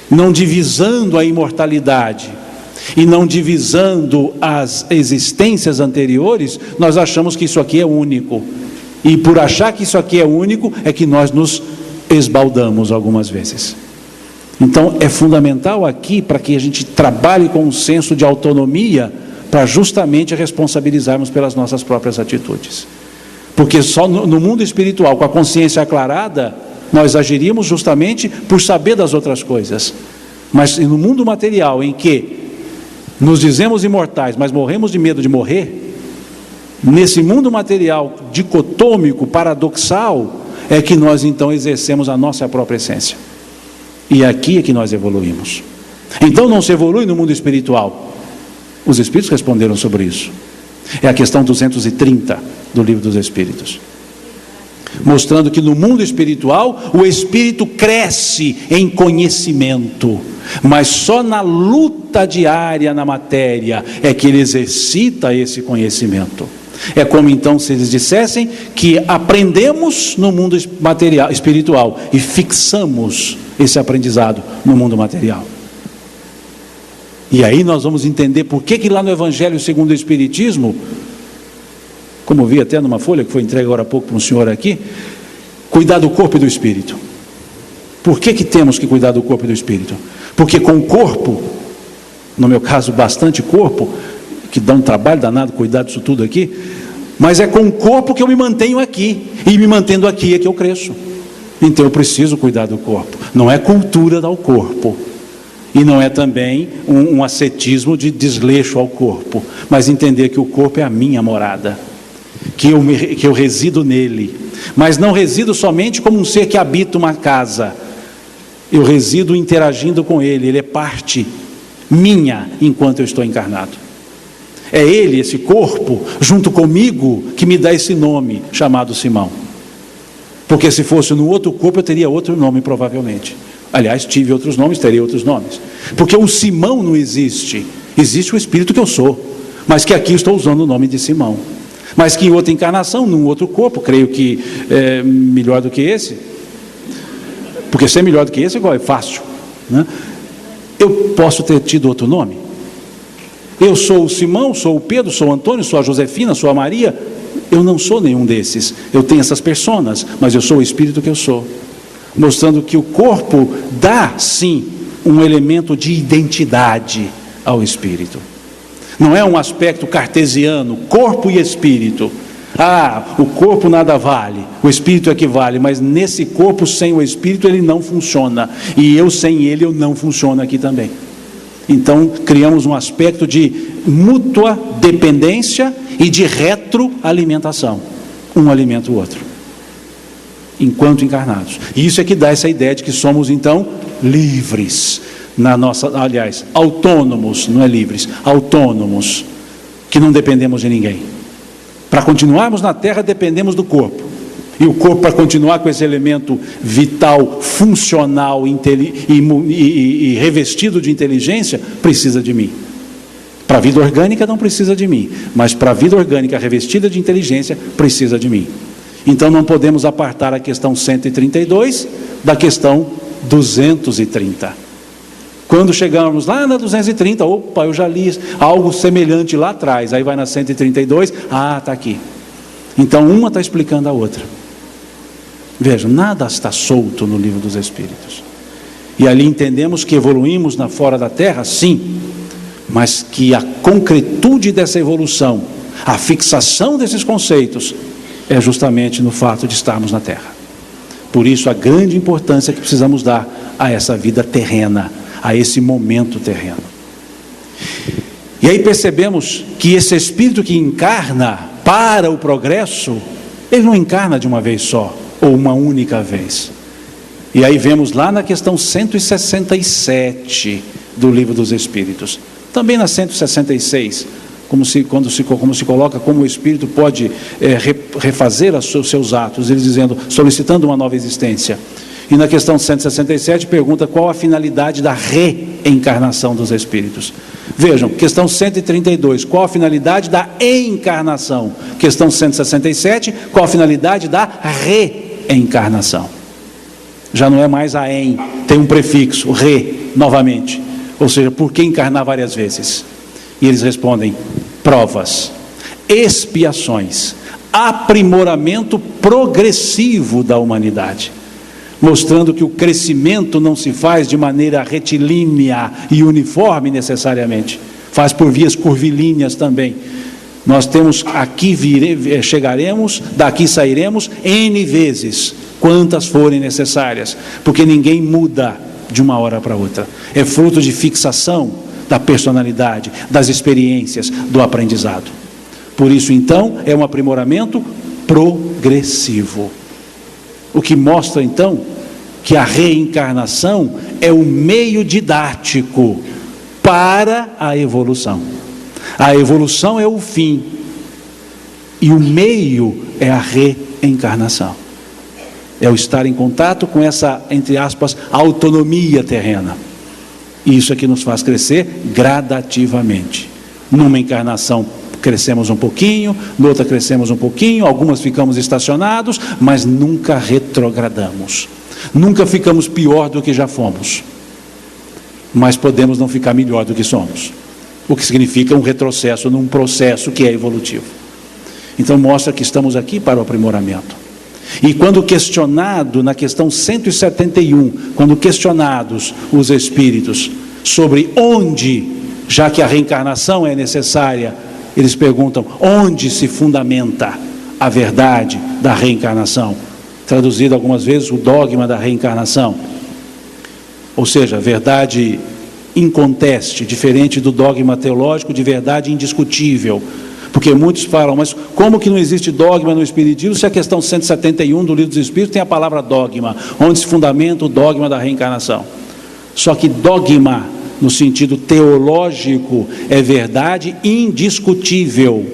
não divisando a imortalidade e não divisando as existências anteriores. Nós achamos que isso aqui é único, e por achar que isso aqui é único é que nós nos esbaldamos algumas vezes. Então é fundamental aqui para que a gente trabalhe com um senso de autonomia, para justamente responsabilizarmos pelas nossas próprias atitudes, porque só no mundo espiritual, com a consciência aclarada, nós agiríamos justamente por saber das outras coisas. Mas no mundo material, em que nos dizemos imortais, mas morremos de medo de morrer, nesse mundo material dicotômico, paradoxal, é que nós então exercemos a nossa própria essência. E aqui é que nós evoluímos. Então não se evolui no mundo espiritual. Os Espíritos responderam sobre isso. É a questão 230 do Livro dos Espíritos, mostrando que no mundo espiritual o espírito cresce em conhecimento, mas só na luta diária na matéria é que ele exercita esse conhecimento. É como então se eles dissessem que aprendemos no mundo material, espiritual, e fixamos esse aprendizado no mundo material. E aí nós vamos entender por que lá no Evangelho segundo o Espiritismo, como eu vi até numa folha que foi entregue agora há pouco para um senhor aqui, cuidar do corpo e do espírito. Por que temos que cuidar do corpo e do espírito? Porque com o corpo, no meu caso bastante corpo, que dá um trabalho danado cuidar disso tudo aqui, mas é com o corpo que eu me mantenho aqui, e me mantendo aqui é que eu cresço. Então eu preciso cuidar do corpo. Não é cultura ao corpo, e não é também um ascetismo de desleixo ao corpo, mas entender que o corpo é a minha morada, que eu resido nele, mas não resido somente como um ser que habita uma casa, eu resido interagindo com ele, ele é parte minha enquanto eu estou encarnado. É ele, esse corpo, junto comigo, que me dá esse nome chamado Simão. Porque se fosse no outro corpo eu teria outro nome provavelmente. Aliás, tive outros nomes, teria outros nomes. Porque o Simão não existe. Existe o espírito que eu sou, mas que aqui estou usando o nome de Simão. Mas que em outra encarnação, num outro corpo, creio que é melhor do que esse. Porque ser melhor do que esse é fácil, né? Eu posso ter tido outro nome. Eu sou o Simão, sou o Pedro, sou o Antônio, sou a Josefina, sou a Maria. Eu não sou nenhum desses. Eu tenho essas personas, mas eu sou o espírito que eu sou. Mostrando que o corpo dá, sim, um elemento de identidade ao espírito. Não é um aspecto cartesiano, corpo e espírito. O corpo nada vale, o espírito é que vale, mas nesse corpo sem o espírito ele não funciona, e eu sem ele eu não funciono aqui também. Então criamos um aspecto de mútua dependência e de retroalimentação, um alimenta o outro, enquanto encarnados. E isso é que dá essa ideia de que somos então livres, autônomos, não é livres, autônomos, que não dependemos de ninguém. Para continuarmos na Terra dependemos do corpo, e o corpo, para continuar com esse elemento vital, funcional e revestido de inteligência, precisa de mim. Para a vida orgânica não precisa de mim, mas para a vida orgânica revestida de inteligência precisa de mim. Então não podemos apartar a questão 132 da questão 230. Quando chegamos lá na 230, opa, eu já li algo semelhante lá atrás. Aí vai na 132, está aqui. Então uma está explicando a outra. Veja, nada está solto no livro dos Espíritos. E ali entendemos que evoluímos fora da Terra, sim, mas que a concretude dessa evolução, a fixação desses conceitos, é justamente no fato de estarmos na Terra. Por isso a grande importância que precisamos dar a essa vida terrena, a esse momento terreno. E aí percebemos que esse espírito que encarna para o progresso, ele não encarna de uma vez só, ou uma única vez. E aí vemos lá na questão 167 do Livro dos Espíritos, também na 166, como se coloca como o espírito pode refazer os seus atos, eles dizendo, solicitando uma nova existência. E na questão 167 pergunta qual a finalidade da reencarnação dos espíritos. Vejam, questão 132, qual a finalidade da encarnação? Questão 167, qual a finalidade da reencarnação? Já não é mais a em, tem um prefixo, re, novamente. Ou seja, por que encarnar várias vezes? E eles respondem, provas, expiações, aprimoramento progressivo da humanidade. Mostrando que o crescimento não se faz de maneira retilínea e uniforme necessariamente, faz por vias curvilíneas também. Nós temos aqui, chegaremos, daqui sairemos N vezes, quantas forem necessárias, porque ninguém muda de uma hora para outra, é fruto de fixação da personalidade, das experiências, do aprendizado. Por isso então, é um aprimoramento progressivo. O que mostra então que a reencarnação é o meio didático para a evolução. A evolução é o fim e o meio é a reencarnação. É o estar em contato com essa, entre aspas, autonomia terrena. Isso é que nos faz crescer gradativamente. Numa encarnação crescemos um pouquinho, noutra crescemos um pouquinho, algumas ficamos estacionados, mas nunca retrogradamos. Nunca ficamos pior do que já fomos, mas podemos não ficar melhor do que somos, o que significa um retrocesso num processo que é evolutivo. Então mostra que estamos aqui para o aprimoramento. E quando questionado, na questão 171, quando questionados os espíritos sobre onde já que a reencarnação é necessária, eles perguntam: onde se fundamenta a verdade da reencarnação? Traduzido algumas vezes, o dogma da reencarnação. Ou seja, verdade inconteste, diferente do dogma teológico de verdade indiscutível. Porque muitos falam: mas como que não existe dogma no Espiritismo se a questão 171 do Livro dos Espíritos tem a palavra dogma, onde se fundamenta o dogma da reencarnação? Só que dogma, no sentido teológico, é verdade indiscutível.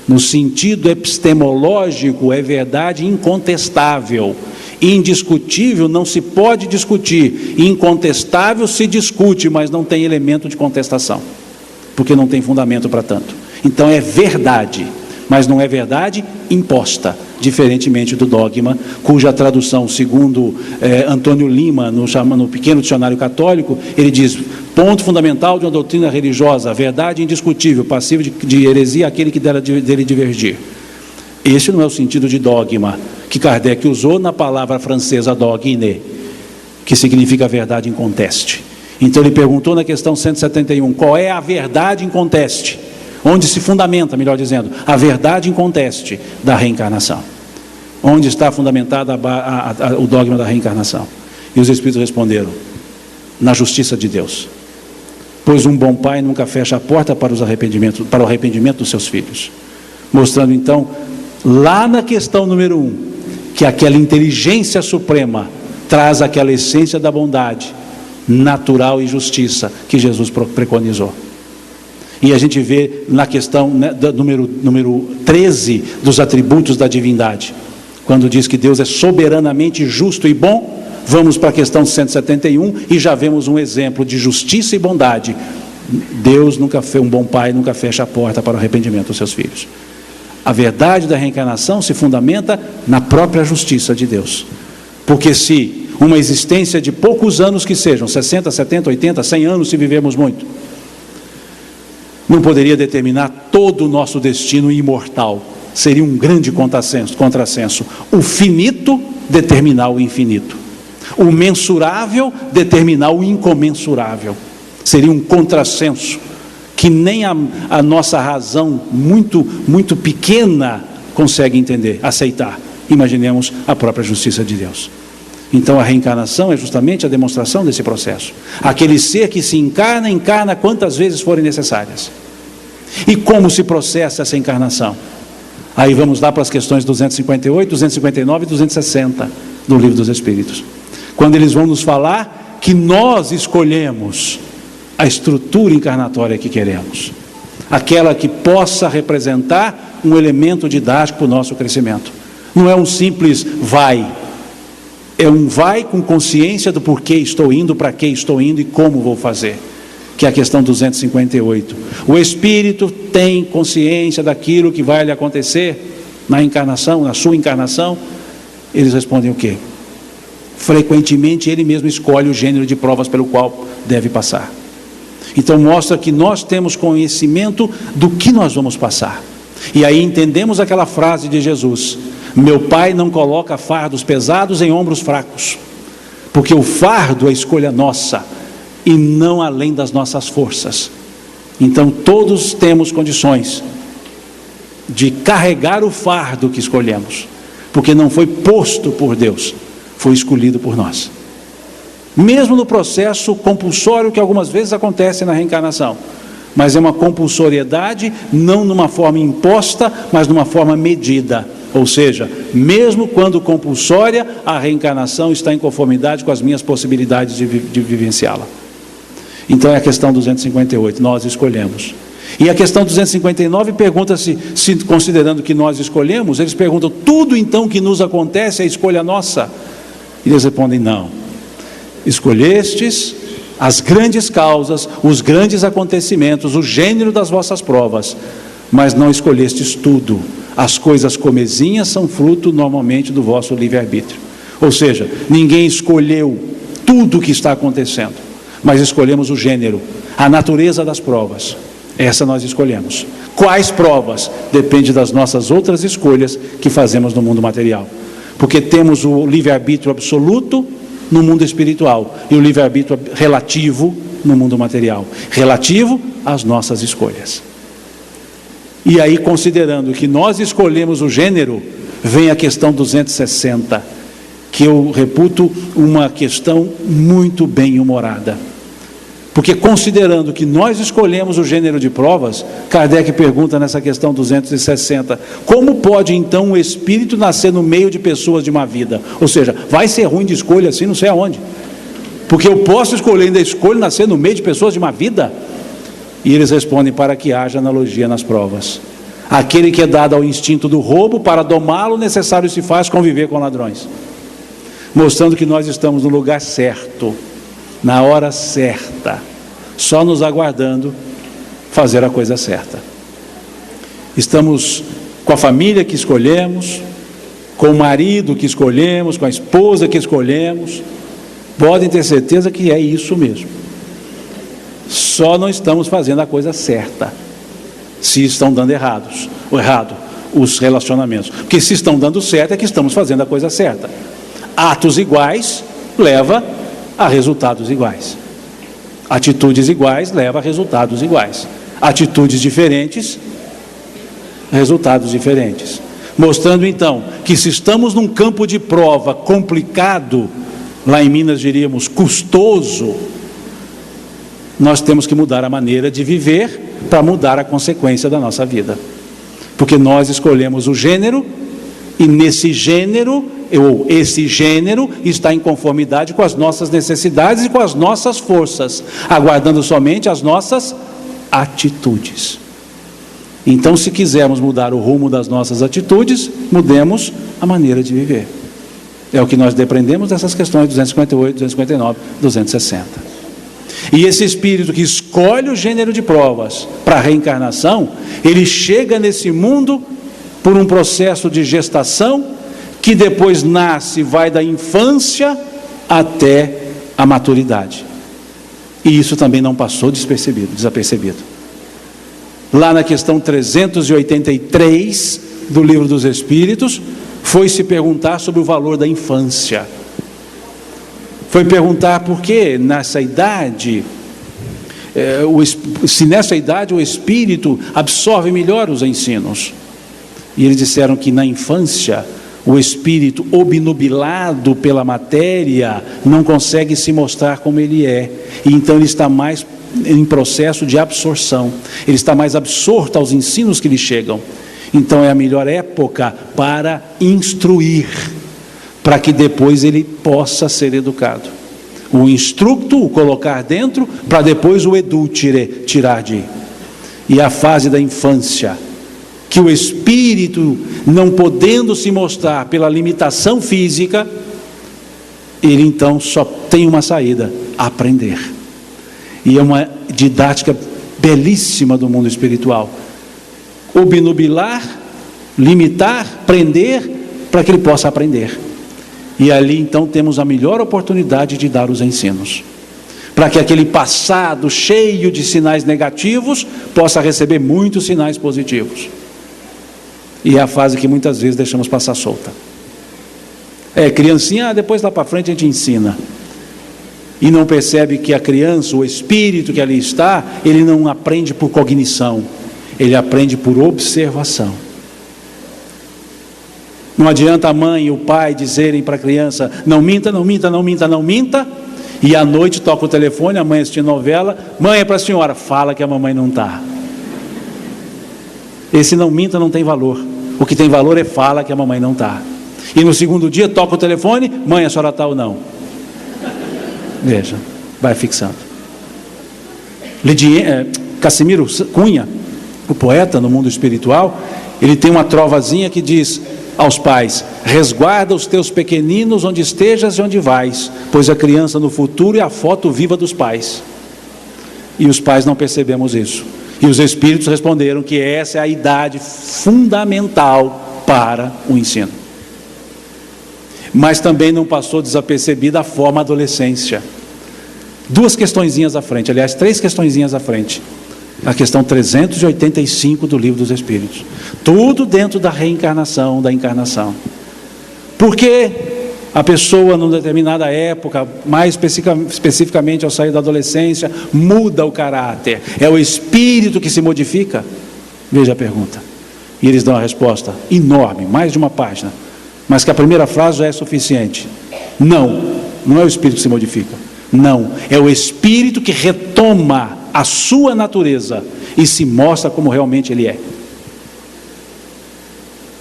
No sentido epistemológico, é verdade incontestável. Indiscutível não se pode discutir, incontestável se discute, mas não tem elemento de contestação, porque não tem fundamento para tanto. Então é verdade, mas não é verdade imposta, diferentemente do dogma, cuja tradução, segundo Antônio Lima, no Pequeno Dicionário Católico, ele diz: ponto fundamental de uma doutrina religiosa, verdade indiscutível, passivo de heresia aquele que dele divergir. Esse não é o sentido de dogma que Kardec usou na palavra francesa dogme, que significa verdade inconteste. Então ele perguntou na questão 171, qual é a verdade inconteste? Onde se fundamenta, melhor dizendo, a verdade inconteste da reencarnação? Onde está fundamentada o dogma da reencarnação? E os Espíritos responderam: na justiça de Deus. Pois um bom pai nunca fecha a porta para o arrependimento dos seus filhos. Mostrando então, lá na questão número 1, que aquela inteligência suprema traz aquela essência da bondade natural e justiça que Jesus preconizou. E a gente vê na questão número 13 dos atributos da divindade, quando diz que Deus é soberanamente justo e bom. Vamos para a questão 171 e já vemos um exemplo de justiça e bondade. Deus um bom pai nunca fecha a porta para o arrependimento dos seus filhos. A verdade da reencarnação se fundamenta na própria justiça de Deus. Porque se uma existência de poucos anos que sejam, 60, 70, 80, 100 anos se vivemos muito, não poderia determinar todo o nosso destino imortal. Seria um grande contrassenso. O finito determinar o infinito. O mensurável determinar o incomensurável. Seria um contrassenso que nem a nossa razão muito pequena consegue entender, aceitar. Imaginemos a própria justiça de Deus. Então a reencarnação é justamente a demonstração desse processo. Aquele ser que se encarna quantas vezes forem necessárias. E como se processa essa encarnação? Aí vamos lá para as questões 258, 259 e 260 do Livro dos Espíritos. Quando eles vão nos falar que nós escolhemos a estrutura encarnatória que queremos, aquela que possa representar um elemento didático para o nosso crescimento. Não é um simples vai, é um vai com consciência do porquê estou indo, para que estou indo e como vou fazer, que é a questão 258. O espírito tem consciência daquilo que vai lhe acontecer na encarnação, na sua encarnação? Eles respondem o quê? Frequentemente ele mesmo escolhe o gênero de provas pelo qual deve passar. Então mostra que nós temos conhecimento do que nós vamos passar. E aí entendemos aquela frase de Jesus: meu Pai não coloca fardos pesados em ombros fracos, porque o fardo é escolha nossa e não além das nossas forças. Então todos temos condições de carregar o fardo que escolhemos, porque não foi posto por Deus, foi escolhido por nós. Mesmo no processo compulsório que algumas vezes acontece na reencarnação, mas é uma compulsoriedade não numa forma imposta, mas numa forma medida. Ou seja, mesmo quando compulsória, a reencarnação está em conformidade com as minhas possibilidades de vivenciá-la. Então é a questão 258, nós escolhemos. E a questão 259 pergunta-se, considerando que nós escolhemos, eles perguntam: tudo então que nos acontece é escolha nossa? E eles respondem: não. Escolhestes as grandes causas, os grandes acontecimentos, o gênero das vossas provas, mas não escolhestes tudo. As coisas comezinhas são fruto normalmente do vosso livre-arbítrio. Ou seja, ninguém escolheu tudo o que está acontecendo, mas escolhemos o gênero, a natureza das provas. Essa nós escolhemos. Quais provas? Depende das nossas outras escolhas que fazemos no mundo material. Porque temos o livre-arbítrio absoluto no mundo espiritual e o livre-arbítrio relativo no mundo material, relativo às nossas escolhas. E aí, considerando que nós escolhemos o gênero, vem a questão 260, que eu reputo uma questão muito bem humorada. Porque considerando que nós escolhemos o gênero de provas, Kardec pergunta nessa questão 260, como pode então o espírito nascer no meio de pessoas de má vida? Ou seja, vai ser ruim de escolha assim, não sei aonde. Porque eu posso escolher, ainda escolho nascer no meio de pessoas de má vida? E eles respondem, para que haja analogia nas provas. Aquele que é dado ao instinto do roubo, para domá-lo, necessário se faz conviver com ladrões. Mostrando que nós estamos no lugar certo, na hora certa, só nos aguardando fazer a coisa certa. Estamos com a família que escolhemos, com o marido que escolhemos, com a esposa que escolhemos. Podem ter certeza que é isso mesmo. Só não estamos fazendo a coisa certa, se estão dando errado os relacionamentos. Porque se estão dando certo, é que estamos fazendo a coisa certa. Atos iguais leva a resultados iguais. Atitudes iguais leva a resultados iguais. Atitudes diferentes, resultados diferentes. Mostrando então que se estamos num campo de prova complicado, lá em Minas diríamos custoso, nós temos que mudar a maneira de viver para mudar a consequência da nossa vida. Porque nós escolhemos o gênero, e nesse gênero, esse gênero está em conformidade com as nossas necessidades e com as nossas forças, aguardando somente as nossas atitudes. Então, se quisermos mudar o rumo das nossas atitudes, mudemos a maneira de viver. É o que nós depreendemos dessas questões 258, 259, 260. E esse espírito que escolhe o gênero de provas para a reencarnação, ele chega nesse mundo por um processo de gestação, que depois nasce, vai da infância até a maturidade. E isso também não passou desapercebido. Lá na questão 383 do Livro dos Espíritos, foi se perguntar sobre o valor da infância. Foi perguntar por que nessa idade, se nessa idade o espírito absorve melhor os ensinos. E eles disseram que na infância, o espírito obnubilado pela matéria não consegue se mostrar como ele é, e então ele está mais em processo de absorção, ele está mais absorto aos ensinos que lhe chegam. Então é a melhor época para instruir, para que depois ele possa ser educado. O instructo, o colocar dentro, para depois o edutire, tirar de. E a fase da infância, que o espírito, não podendo se mostrar pela limitação física, ele então só tem uma saída: aprender. E é uma didática belíssima do mundo espiritual. Obnubilar, limitar, prender, para que ele possa aprender. E ali então temos a melhor oportunidade de dar os ensinos, para que aquele passado cheio de sinais negativos possa receber muitos sinais positivos. E é a fase que muitas vezes deixamos passar solta. Criancinha, depois lá para frente a gente ensina. E não percebe que a criança, o espírito que ali está, ele não aprende por cognição, ele aprende por observação. Não adianta a mãe e o pai dizerem para a criança: não minta, não minta, não minta, não minta. E à noite toca o telefone, a mãe assistindo novela: mãe, é para a senhora. Fala que a mamãe não está. Esse não minta não tem valor. O que tem valor é fala que a mamãe não está. E no segundo dia toca o telefone: mãe, a senhora está ou não? Veja, vai fixando. Casimiro Cunha, o poeta no mundo espiritual, ele tem uma trovazinha que diz aos pais: resguarda os teus pequeninos onde estejas e onde vais, pois a criança no futuro é a foto viva dos pais. E os pais não percebemos isso. E os espíritos responderam que essa é a idade fundamental para o ensino. Mas também não passou desapercebida a forma adolescência. Duas questõezinhas à frente, aliás, 3 questõezinhas à frente. A questão 385 do Livro dos Espíritos. Tudo dentro da reencarnação, da encarnação. Porque A pessoa, numa determinada época, mais especificamente ao sair da adolescência, muda o caráter. É o espírito que se modifica? Veja a pergunta. E eles dão a resposta enorme, mais de uma página. Mas que a primeira frase já é suficiente. Não, não é o espírito que se modifica. Não, é o espírito que retoma a sua natureza e se mostra como realmente ele é.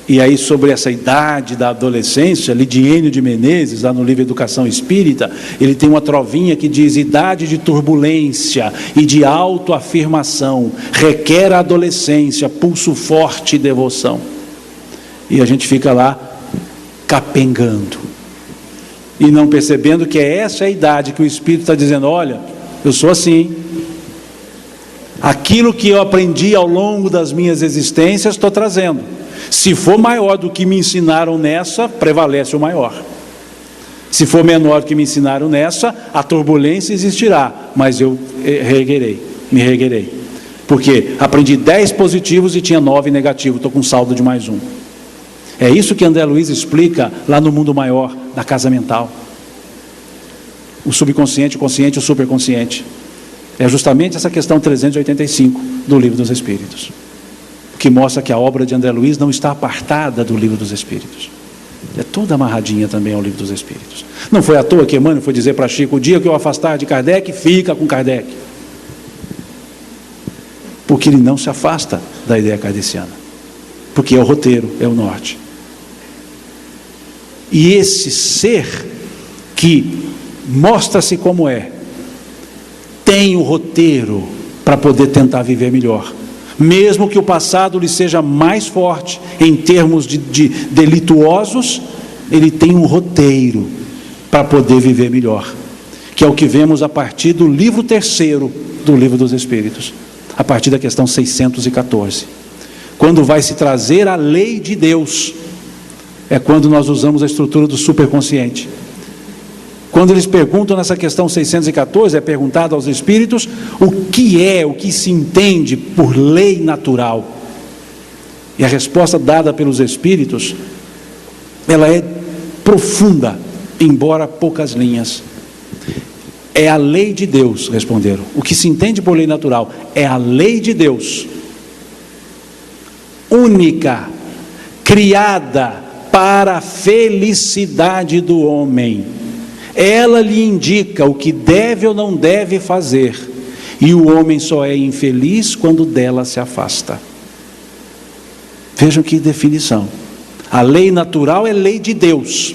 E aí, sobre essa idade da adolescência, Lidiênio de Menezes, lá no livro Educação Espírita, ele tem uma trovinha que diz: idade de turbulência e de autoafirmação, requer a adolescência, pulso forte e devoção. E a gente fica lá capengando, e não percebendo que é essa a idade que o Espírito está dizendo: olha, eu sou assim. Aquilo que eu aprendi ao longo das minhas existências, estou trazendo. Se for maior do que me ensinaram nessa, prevalece o maior. Se for menor do que me ensinaram nessa, a turbulência existirá, mas eu me reerguerei. Porque aprendi 10 positivos e tinha 9 negativos, estou com saldo de mais 1. É isso que André Luiz explica lá no mundo maior, na casa mental. O subconsciente, o consciente e o superconsciente. É justamente essa questão 385 do Livro dos Espíritos, que mostra que a obra de André Luiz não está apartada do Livro dos Espíritos. É toda amarradinha também ao Livro dos Espíritos. Não foi à toa que Emmanuel foi dizer para Chico: o dia que eu afastar de Kardec, fica com Kardec. Porque ele não se afasta da ideia kardeciana. Porque é o roteiro, é o norte. E esse ser que mostra-se como é, tem o roteiro para poder tentar viver melhor. Mesmo que o passado lhe seja mais forte em termos de delituosos, ele tem um roteiro para poder viver melhor, que é o que vemos a partir do livro 3º do Livro dos Espíritos, a partir da questão 614, quando vai se trazer a lei de Deus. É quando nós usamos a estrutura do superconsciente. Quando eles perguntam nessa questão 614, é perguntado aos espíritos o que se entende por lei natural. E a resposta dada pelos espíritos, ela é profunda, embora poucas linhas. É a lei de Deus, responderam. O que se entende por lei natural é a lei de Deus, única, criada para a felicidade do homem. Ela lhe indica o que deve ou não deve fazer, e o homem só é infeliz quando dela se afasta. Vejam que definição. A lei natural é lei de Deus.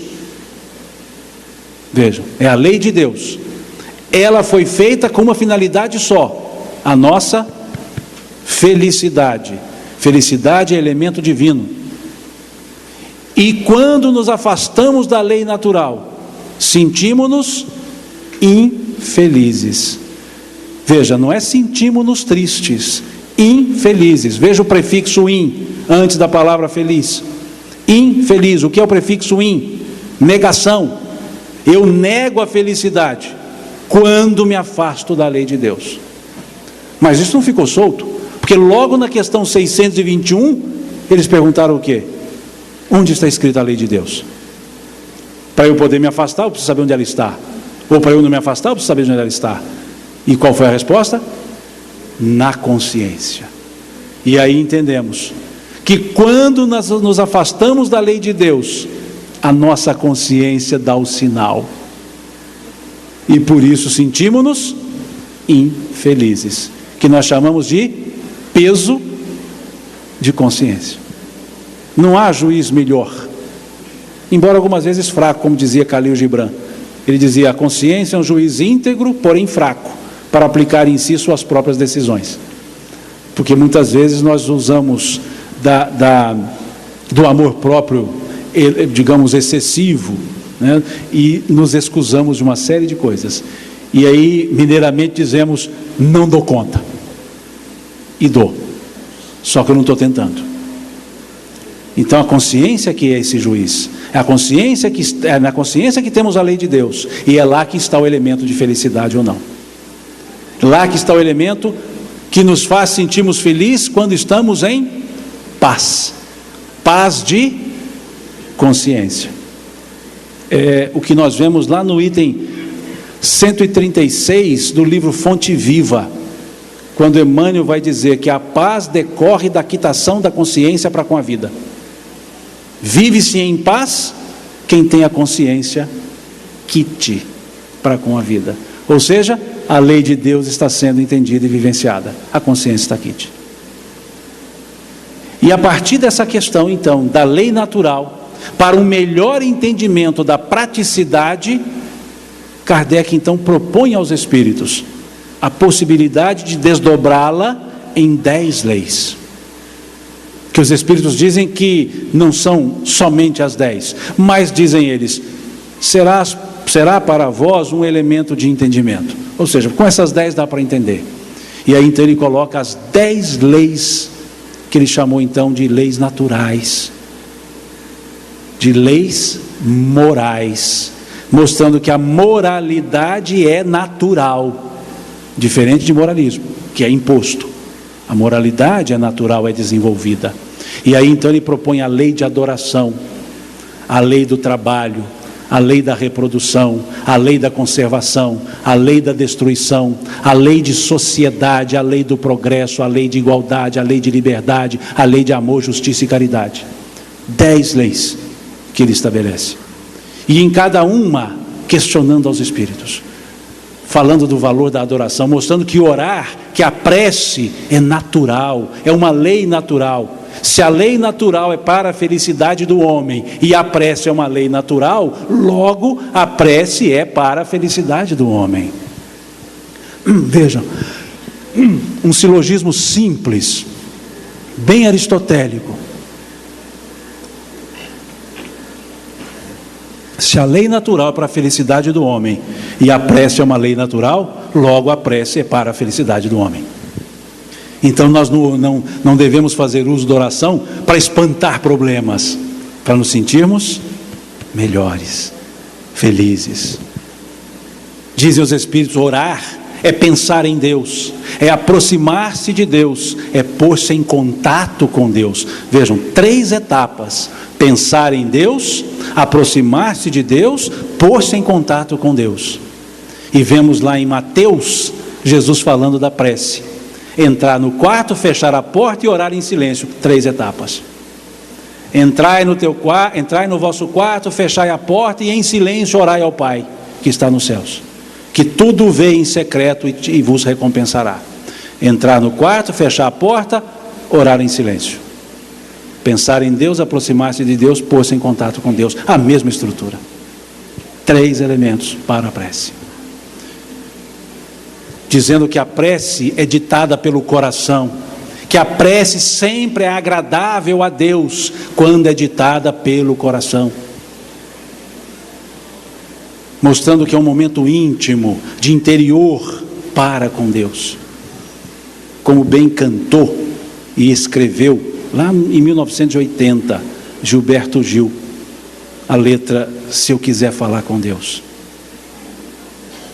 Vejam, é a lei de Deus. Ela foi feita com uma finalidade só: a nossa felicidade. Felicidade é elemento divino. E quando nos afastamos da lei natural, sentimos-nos infelizes. Veja, não é sentimos-nos tristes, infelizes. Veja o prefixo in antes da palavra feliz. Infeliz, o que é o prefixo in? Negação. Eu nego a felicidade quando me afasto da lei de Deus. Mas isso não ficou solto, porque logo na questão 621 eles perguntaram o quê? Onde está escrita a lei de Deus? Para eu poder me afastar, eu preciso saber onde ela está. Ou para eu não me afastar, eu preciso saber onde ela está. E qual foi a resposta? Na consciência. E aí entendemos que quando nós nos afastamos da lei de Deus, a nossa consciência dá o sinal. E por isso sentimos-nos infelizes, que nós chamamos de peso de consciência. Não há juiz melhor, embora algumas vezes fraco, como dizia Khalil Gibran. Ele dizia: a consciência é um juiz íntegro, porém fraco, para aplicar em si suas próprias decisões. Porque muitas vezes nós usamos do amor próprio, digamos, excessivo, né? E nos excusamos de uma série de coisas. E aí, mineiramente, dizemos: não dou conta. E dou, só que eu não estou tentando. Então a consciência que é esse juiz, é na consciência que temos a lei de Deus, e é lá que está o elemento de felicidade ou não. Lá que está o elemento que nos faz sentirmos felizes quando estamos em paz, paz de consciência. o que nós vemos lá no item 136 do livro Fonte Viva, quando Emmanuel vai dizer que a paz decorre da quitação da consciência para com a vida. Vive-se em paz quem tem a consciência quite para com a vida. Ou seja, a lei de Deus está sendo entendida e vivenciada. A consciência está quite. E a partir dessa questão, então, da lei natural, para um melhor entendimento da praticidade, Kardec, então, propõe aos espíritos a possibilidade de desdobrá-la em 10 leis. Que os espíritos dizem que não são somente as 10, mas, dizem eles, será para vós um elemento de entendimento. Ou seja, com essas 10 dá para entender. E aí, então, ele coloca as 10 leis, que ele chamou, então, de leis naturais, de leis morais, mostrando que a moralidade é natural, diferente de moralismo, que é imposto. A moralidade é natural, é desenvolvida. E aí então ele propõe a lei de adoração, a lei do trabalho, a lei da reprodução, a lei da conservação, a lei da destruição, a lei de sociedade, a lei do progresso, a lei de igualdade, a lei de liberdade, a lei de amor, justiça e caridade. 10 leis que ele estabelece. E em cada uma, questionando aos espíritos, falando do valor da adoração, mostrando que orar, que a prece é natural, é uma lei natural. Se a lei natural é para a felicidade do homem e a prece é uma lei natural, logo a prece é para a felicidade do homem. Vejam, um silogismo simples, bem aristotélico. Se a lei natural é para a felicidade do homem e a prece é uma lei natural, logo a prece é para a felicidade do homem. Então nós não devemos fazer uso da oração para espantar problemas, para nos sentirmos melhores, felizes. Dizem os espíritos, orar é pensar em Deus, é aproximar-se de Deus, é pôr-se em contato com Deus. Vejam, 3 etapas: pensar em Deus, aproximar-se de Deus, pôr-se em contato com Deus. E vemos lá em Mateus, Jesus falando da prece: entrar no quarto, fechar a porta e orar em silêncio. 3 etapas. Entrai no vosso quarto, fechai a porta e em silêncio orai ao Pai que está nos céus, que tudo vê em secreto e vos recompensará. Entrar no quarto, fechar a porta, orar em silêncio. Pensar em Deus, aproximar-se de Deus, pôr-se em contato com Deus. A mesma estrutura. 3 elementos para a prece. Dizendo que a prece é ditada pelo coração, que a prece sempre é agradável a Deus quando é ditada pelo coração. Mostrando que é um momento íntimo, de interior para com Deus. Como bem cantou e escreveu lá em 1980, Gilberto Gil, a letra Se Eu Quiser Falar com Deus.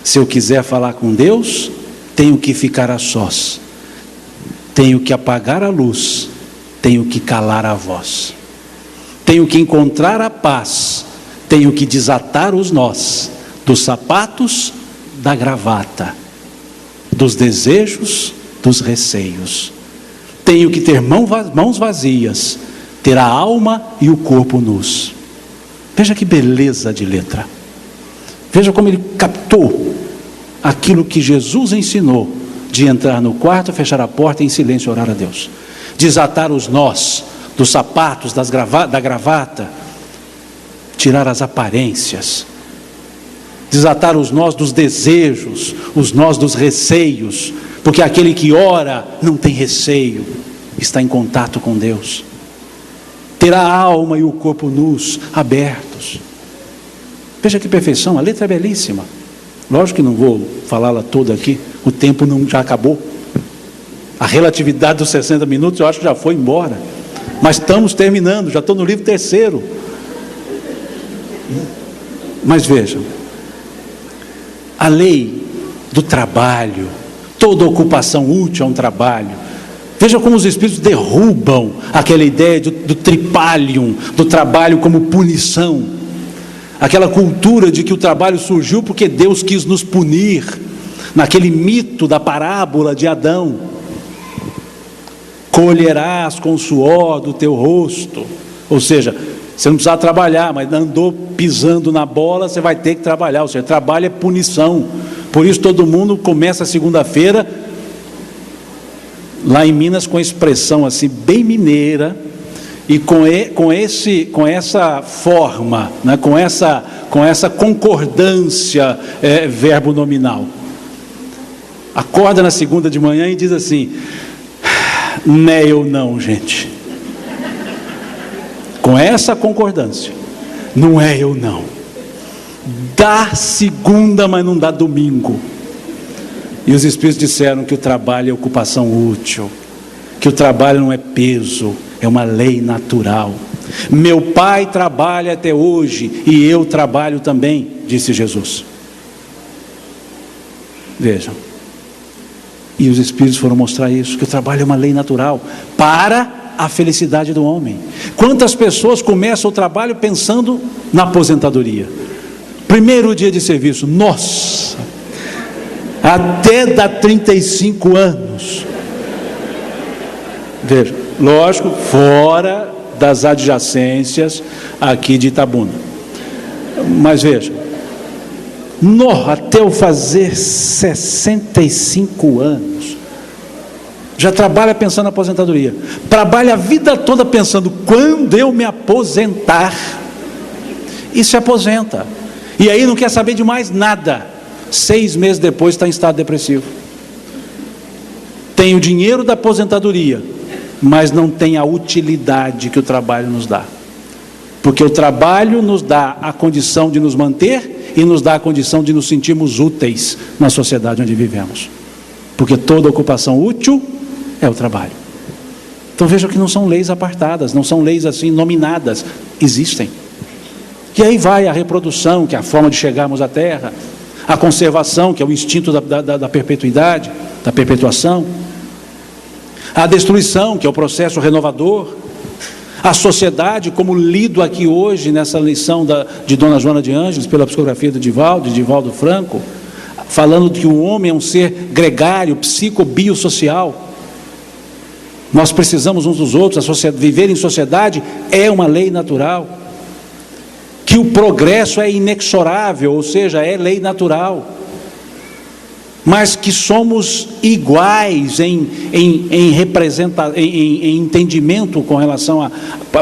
Se eu quiser falar com Deus, tenho que ficar a sós, tenho que apagar a luz, tenho que calar a voz, tenho que encontrar a paz, tenho que desatar os nós dos sapatos, da gravata, dos desejos, dos receios. Tenho que ter mãos vazias, ter a alma e o corpo nus. Veja que beleza de letra. Veja como ele captou aquilo que Jesus ensinou, de entrar no quarto, fechar a porta e em silêncio orar a Deus. Desatar os nós dos sapatos, da gravata, tirar as aparências. Desatar os nós dos desejos, os nós dos receios, porque aquele que ora não tem receio, está em contato com Deus. Ter a alma e o corpo nus, abertos. Veja que perfeição, a letra é belíssima. Lógico que não vou falá-la toda aqui, o tempo já acabou. A relatividade dos 60 minutos eu acho que já foi embora. Mas estamos terminando, já estou no livro 3º. Mas vejam, a lei do trabalho, toda ocupação útil é um trabalho. Veja como os espíritos derrubam aquela ideia do tripalium, do trabalho como punição. aquela cultura de que o trabalho surgiu porque Deus quis nos punir, naquele mito da parábola de Adão: colherás com o suor do teu rosto. Ou seja, você não precisa trabalhar, mas andou pisando na bola, você vai ter que trabalhar. Ou seja, trabalho é punição. Por isso todo mundo começa a segunda-feira lá em Minas com a expressão assim bem mineira, e com essa forma, né, com essa concordância verbo nominal. Acorda na segunda de manhã e diz assim: né, eu não, gente. Com essa concordância: não é eu não. Dá segunda, mas não dá domingo. E os Espíritos disseram que o trabalho é ocupação útil, que o trabalho não é peso, é uma lei natural. Meu pai trabalha até hoje e eu trabalho também, disse Jesus. Vejam. E os Espíritos foram mostrar isso, que o trabalho é uma lei natural para a felicidade do homem. Quantas pessoas começam o trabalho pensando na aposentadoria? Primeiro dia de serviço, nossa, até dar 35 anos. Veja, lógico, fora das adjacências aqui de Itabuna. Mas veja, até eu fazer 65 anos, já trabalha pensando na aposentadoria, trabalha a vida toda pensando: quando eu me aposentar, e se aposenta, e aí não quer saber de mais nada. 6 meses depois está em estado depressivo. Tem o dinheiro da aposentadoria, mas não tem a utilidade que o trabalho nos dá, porque o trabalho nos dá a condição de nos manter e nos dá a condição de nos sentirmos úteis na sociedade onde vivemos, porque toda ocupação útil é o trabalho. Então vejam que não são leis apartadas, não são leis assim nominadas, existem. E aí vai a reprodução, que é a forma de chegarmos à Terra, a conservação, que é o instinto da perpetuidade, da perpetuação, a destruição, que é o processo renovador, a sociedade, como lido aqui hoje nessa lição de Dona Joana de Ângeles, pela psicografia de Divaldo Franco, falando que o homem é um ser gregário, psico-biosocial. Nós precisamos uns dos outros, viver em sociedade é uma lei natural, que o progresso é inexorável, ou seja, é lei natural, mas que somos iguais em entendimento com relação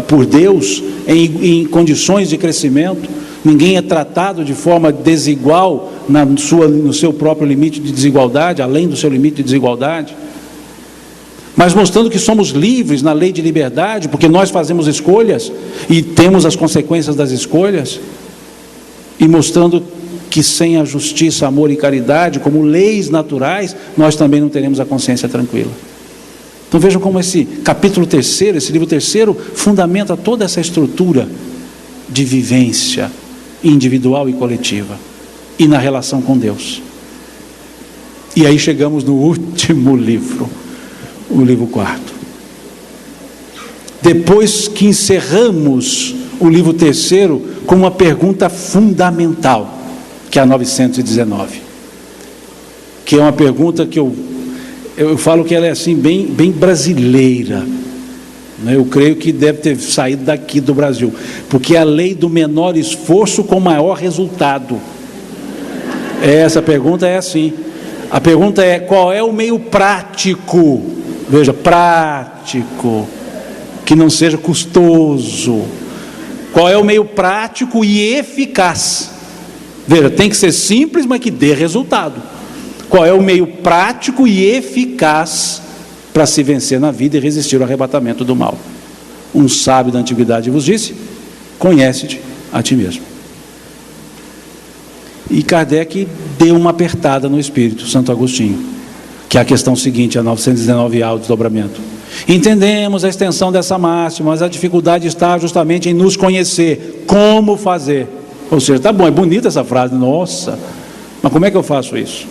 por Deus, em condições de crescimento. Ninguém é tratado de forma desigual no seu próprio limite de desigualdade, além do seu limite de desigualdade, mas mostrando que somos livres na lei de liberdade, porque nós fazemos escolhas e temos as consequências das escolhas, e mostrando que sem a justiça, amor e caridade, como leis naturais, nós também não teremos a consciência tranquila. Então vejam como esse capítulo 3º, esse livro 3º, fundamenta toda essa estrutura de vivência individual e coletiva, e na relação com Deus. E aí chegamos no último livro, o livro 4º. Depois que encerramos o livro 3º com uma pergunta fundamental, que é a 919, que é uma pergunta que eu falo que ela é assim bem brasileira, né? Eu creio que deve ter saído daqui do Brasil, porque é a lei do menor esforço com maior resultado. Essa pergunta é assim. A pergunta é: qual é o meio prático? Veja, prático, que não seja custoso. Qual é o meio prático e eficaz? Veja, tem que ser simples, mas que dê resultado. Qual é o meio prático e eficaz para se vencer na vida e resistir ao arrebatamento do mal? Um sábio da antiguidade vos disse: conhece-te a ti mesmo. E Kardec deu uma apertada no espírito, Santo Agostinho, que é a questão seguinte, a 919A, o desdobramento. Entendemos a extensão dessa máxima, mas a dificuldade está justamente em nos conhecer. Como fazer? Ou seja, tá bom, é bonita essa frase, nossa, mas como é que eu faço isso?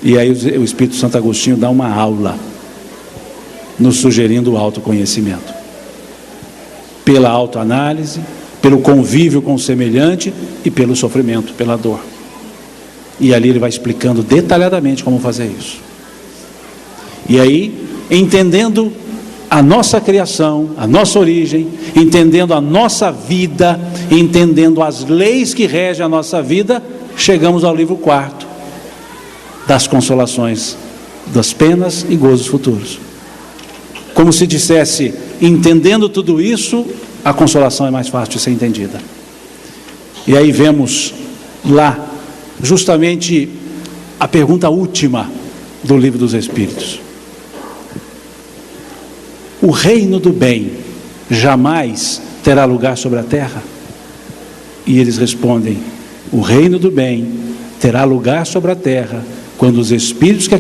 E aí o Espírito Santo Agostinho dá uma aula, nos sugerindo o autoconhecimento, pela autoanálise, pelo convívio com o semelhante e pelo sofrimento, pela dor. E ali ele vai explicando detalhadamente como fazer isso. E aí, entendendo a nossa criação, a nossa origem, entendendo a nossa vida, entendendo as leis que regem a nossa vida, chegamos ao livro 4 das consolações, das penas e gozos futuros. Como se dissesse, entendendo tudo isso, a consolação é mais fácil de ser entendida. E aí vemos lá, justamente, a pergunta última do livro dos Espíritos. O reino do bem jamais terá lugar sobre a terra? E eles respondem, o reino do bem terá lugar sobre a terra quando os espíritos que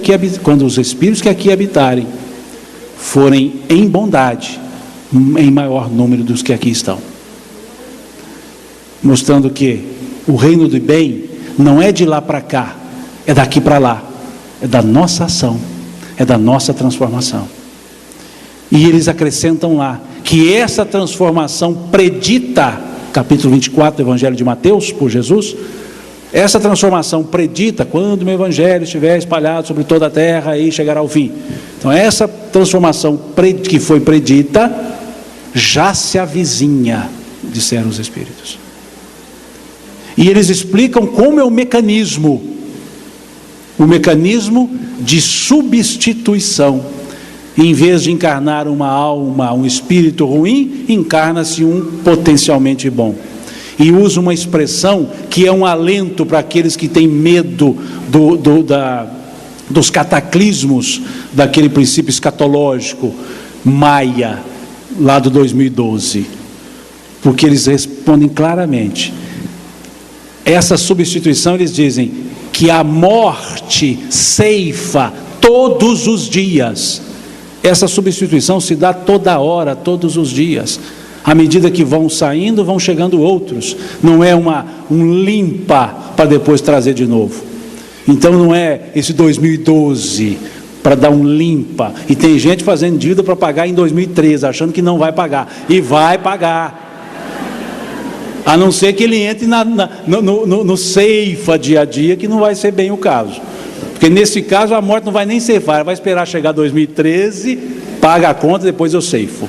aqui habitarem forem em bondade em maior número dos que aqui estão. Mostrando que o reino do bem não é de lá para cá, é daqui para lá, é da nossa ação, é da nossa transformação. E eles acrescentam lá que essa transformação predita, capítulo 24 do Evangelho de Mateus, por Jesus, essa transformação predita, quando o meu Evangelho estiver espalhado sobre toda a terra, aí chegará ao fim. Então essa transformação que foi predita, já se avizinha, disseram os Espíritos. E eles explicam como é o mecanismo de substituição. Em vez de encarnar uma alma, um espírito ruim, encarna-se um potencialmente bom. E usa uma expressão que é um alento para aqueles que têm medo dos cataclismos daquele princípio escatológico maia, lá do 2012. Porque eles respondem claramente. Essa substituição, eles dizem que a morte ceifa todos os dias. Essa substituição se dá toda hora, todos os dias. À medida que vão saindo, vão chegando outros. Não é um limpa para depois trazer de novo. Então não é esse 2012 para dar um limpa. E tem gente fazendo dívida para pagar em 2013, achando que não vai pagar. E vai pagar. A não ser que ele entre no ceifa dia a dia, que não vai ser bem o caso. Porque nesse caso a morte não vai nem ceifar, vai esperar chegar 2013, paga a conta, depois eu ceifo.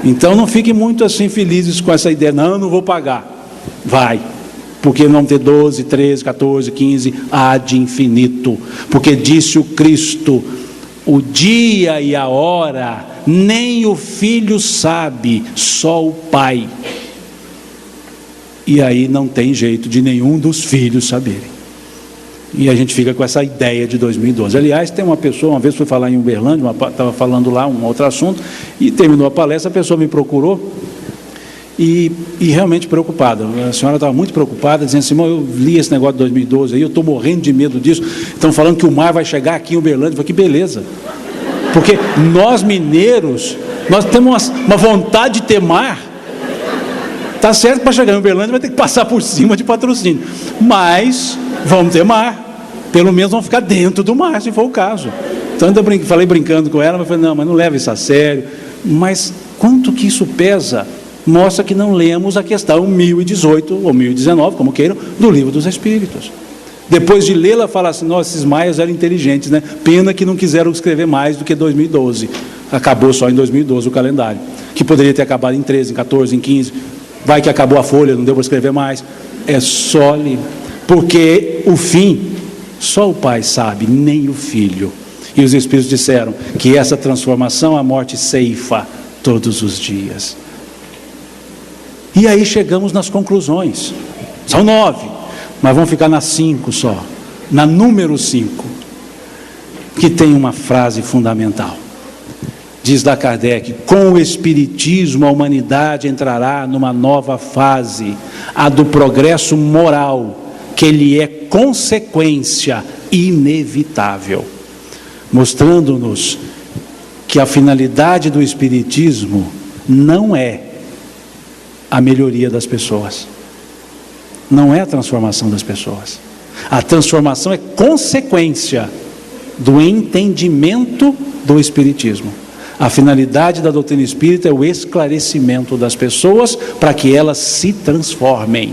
Então não fiquem muito assim felizes com essa ideia, não vou pagar. Vai, porque vão ter 12, 13, 14, 15, ad infinito. Porque disse o Cristo, o dia e a hora, nem o Filho sabe, só o Pai. E aí não tem jeito de nenhum dos filhos saberem. E a gente fica com essa ideia de 2012. Aliás, tem uma pessoa, uma vez fui falar em Uberlândia, estava falando lá um outro assunto, e terminou a palestra, a pessoa me procurou, e realmente preocupada. A senhora estava muito preocupada, dizendo assim, eu li esse negócio de 2012 aí, eu estou morrendo de medo disso, estão falando que o mar vai chegar aqui em Uberlândia. Eu falei, que beleza. Porque nós mineiros, nós temos uma vontade de ter mar. Está certo, para chegar em Uberlândia vai ter que passar por cima de Patrocínio, mas vamos ter mar, pelo menos vamos ficar dentro do mar, se for o caso. Então eu falei brincando com ela, mas falei, não leva isso a sério. Mas quanto que isso pesa, mostra que não lemos a questão 1018 ou 1019, como queiram, do Livro dos Espíritos. Depois de lê-la, fala assim, nossa, esses maias eram inteligentes, né? Pena que não quiseram escrever mais do que 2012. Acabou só em 2012 o calendário, que poderia ter acabado em 13, em 14, em 15. Vai que acabou a folha, não deu para escrever mais. É só ali. Porque o fim, só o Pai sabe, nem o Filho. E os Espíritos disseram que essa transformação, a morte ceifa todos os dias. E aí chegamos nas conclusões. São 9, mas vamos ficar na 5 só. Na número 5, que tem uma frase fundamental. Diz da Kardec, com o Espiritismo a humanidade entrará numa nova fase, a do progresso moral, que lhe é consequência inevitável, mostrando-nos que a finalidade do Espiritismo não é a melhoria das pessoas, não é a transformação das pessoas. A transformação é consequência do entendimento do Espiritismo. A finalidade da doutrina espírita é o esclarecimento das pessoas para que elas se transformem.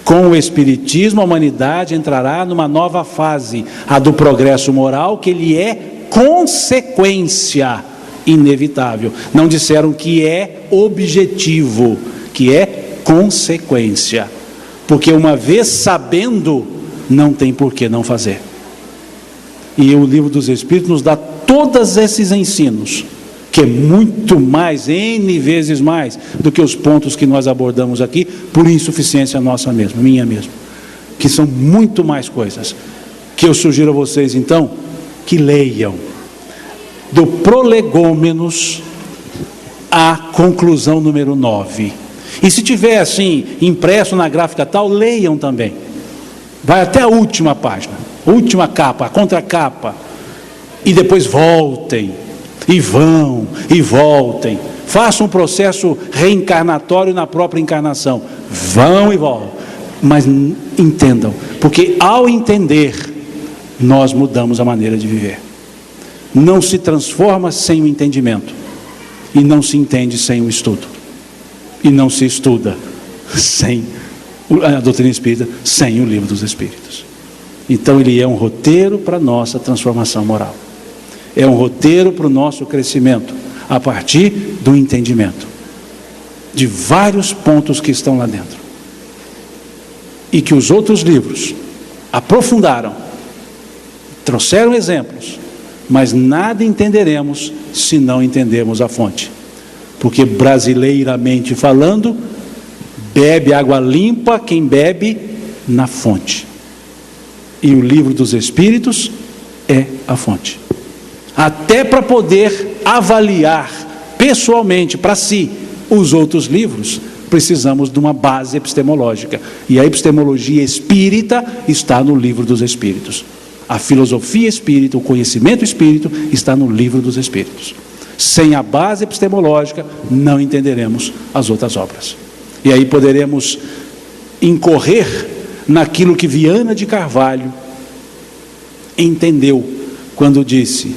Com o Espiritismo, a humanidade entrará numa nova fase, a do progresso moral, que ele é consequência inevitável. Não disseram que é objetivo, que é consequência. Porque uma vez sabendo, não tem por que não fazer. E o Livro dos Espíritos nos dá todos esses ensinos, que é muito mais, N vezes mais, do que os pontos que nós abordamos aqui, por insuficiência nossa mesma, minha mesma, que são muito mais coisas, que eu sugiro a vocês então, que leiam, do Prolegômenos à conclusão número 9, e se tiver assim, impresso na gráfica tal, leiam também, vai até a última página, última capa, a contracapa, e depois voltem, e vão, e voltem, façam um processo reencarnatório na própria encarnação, vão e voltam, mas entendam, porque ao entender, nós mudamos a maneira de viver. Não se transforma sem o entendimento, e não se entende sem o estudo, e não se estuda sem a doutrina espírita, sem o Livro dos Espíritos. Então ele é um roteiro para a nossa transformação moral, é um roteiro para o nosso crescimento, a partir do entendimento de vários pontos que estão lá dentro, e que os outros livros aprofundaram, trouxeram exemplos, mas nada entenderemos se não entendermos a fonte, porque brasileiramente falando, bebe água limpa quem bebe na fonte, e o Livro dos Espíritos é a fonte. Até para poder avaliar pessoalmente para si os outros livros, precisamos de uma base epistemológica, e a epistemologia espírita está no Livro dos Espíritos. A filosofia espírita, o conhecimento espírita está no Livro dos Espíritos. Sem a base epistemológica, não entenderemos as outras obras. E aí poderemos incorrer naquilo que Viana de Carvalho entendeu quando disse: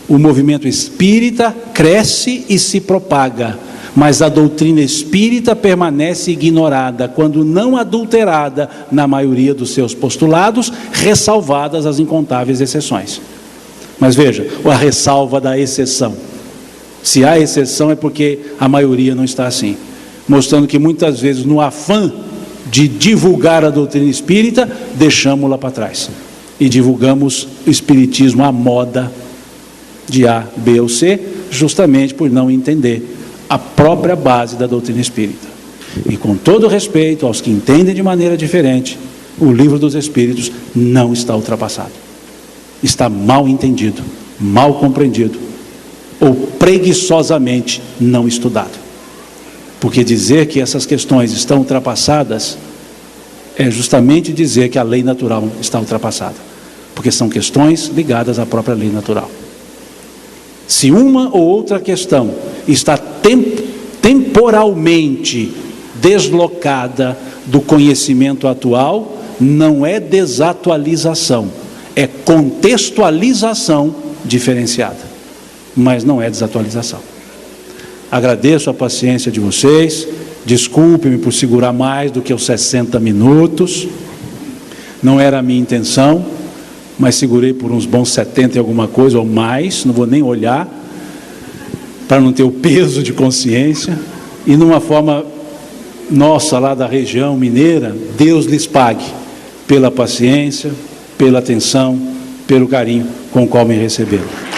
o movimento espírita cresce e se propaga, mas a doutrina espírita permanece ignorada, quando não adulterada na maioria dos seus postulados, ressalvadas as incontáveis exceções. Mas veja, a ressalva da exceção. Se há exceção é porque a maioria não está assim, mostrando que muitas vezes no afã de divulgar a doutrina espírita, deixamos-la para trás e divulgamos o espiritismo à moda de A, B ou C, justamente por não entender a própria base da doutrina espírita. E com todo respeito aos que entendem de maneira diferente, o Livro dos Espíritos não está ultrapassado, está mal entendido, mal compreendido, ou preguiçosamente não estudado. Porque dizer que essas questões estão ultrapassadas é justamente dizer que a lei natural está ultrapassada, porque são questões ligadas à própria lei natural. Se uma ou outra questão está temporalmente deslocada do conhecimento atual, não é desatualização, é contextualização diferenciada, mas não é desatualização. Agradeço a paciência de vocês, desculpe-me por segurar mais do que os 60 minutos, não era a minha intenção, mas segurei por uns bons 70 e alguma coisa ou mais, não vou nem olhar, para não ter o peso de consciência, e numa forma nossa lá da região mineira, Deus lhes pague pela paciência, pela atenção, pelo carinho com o qual me receberam.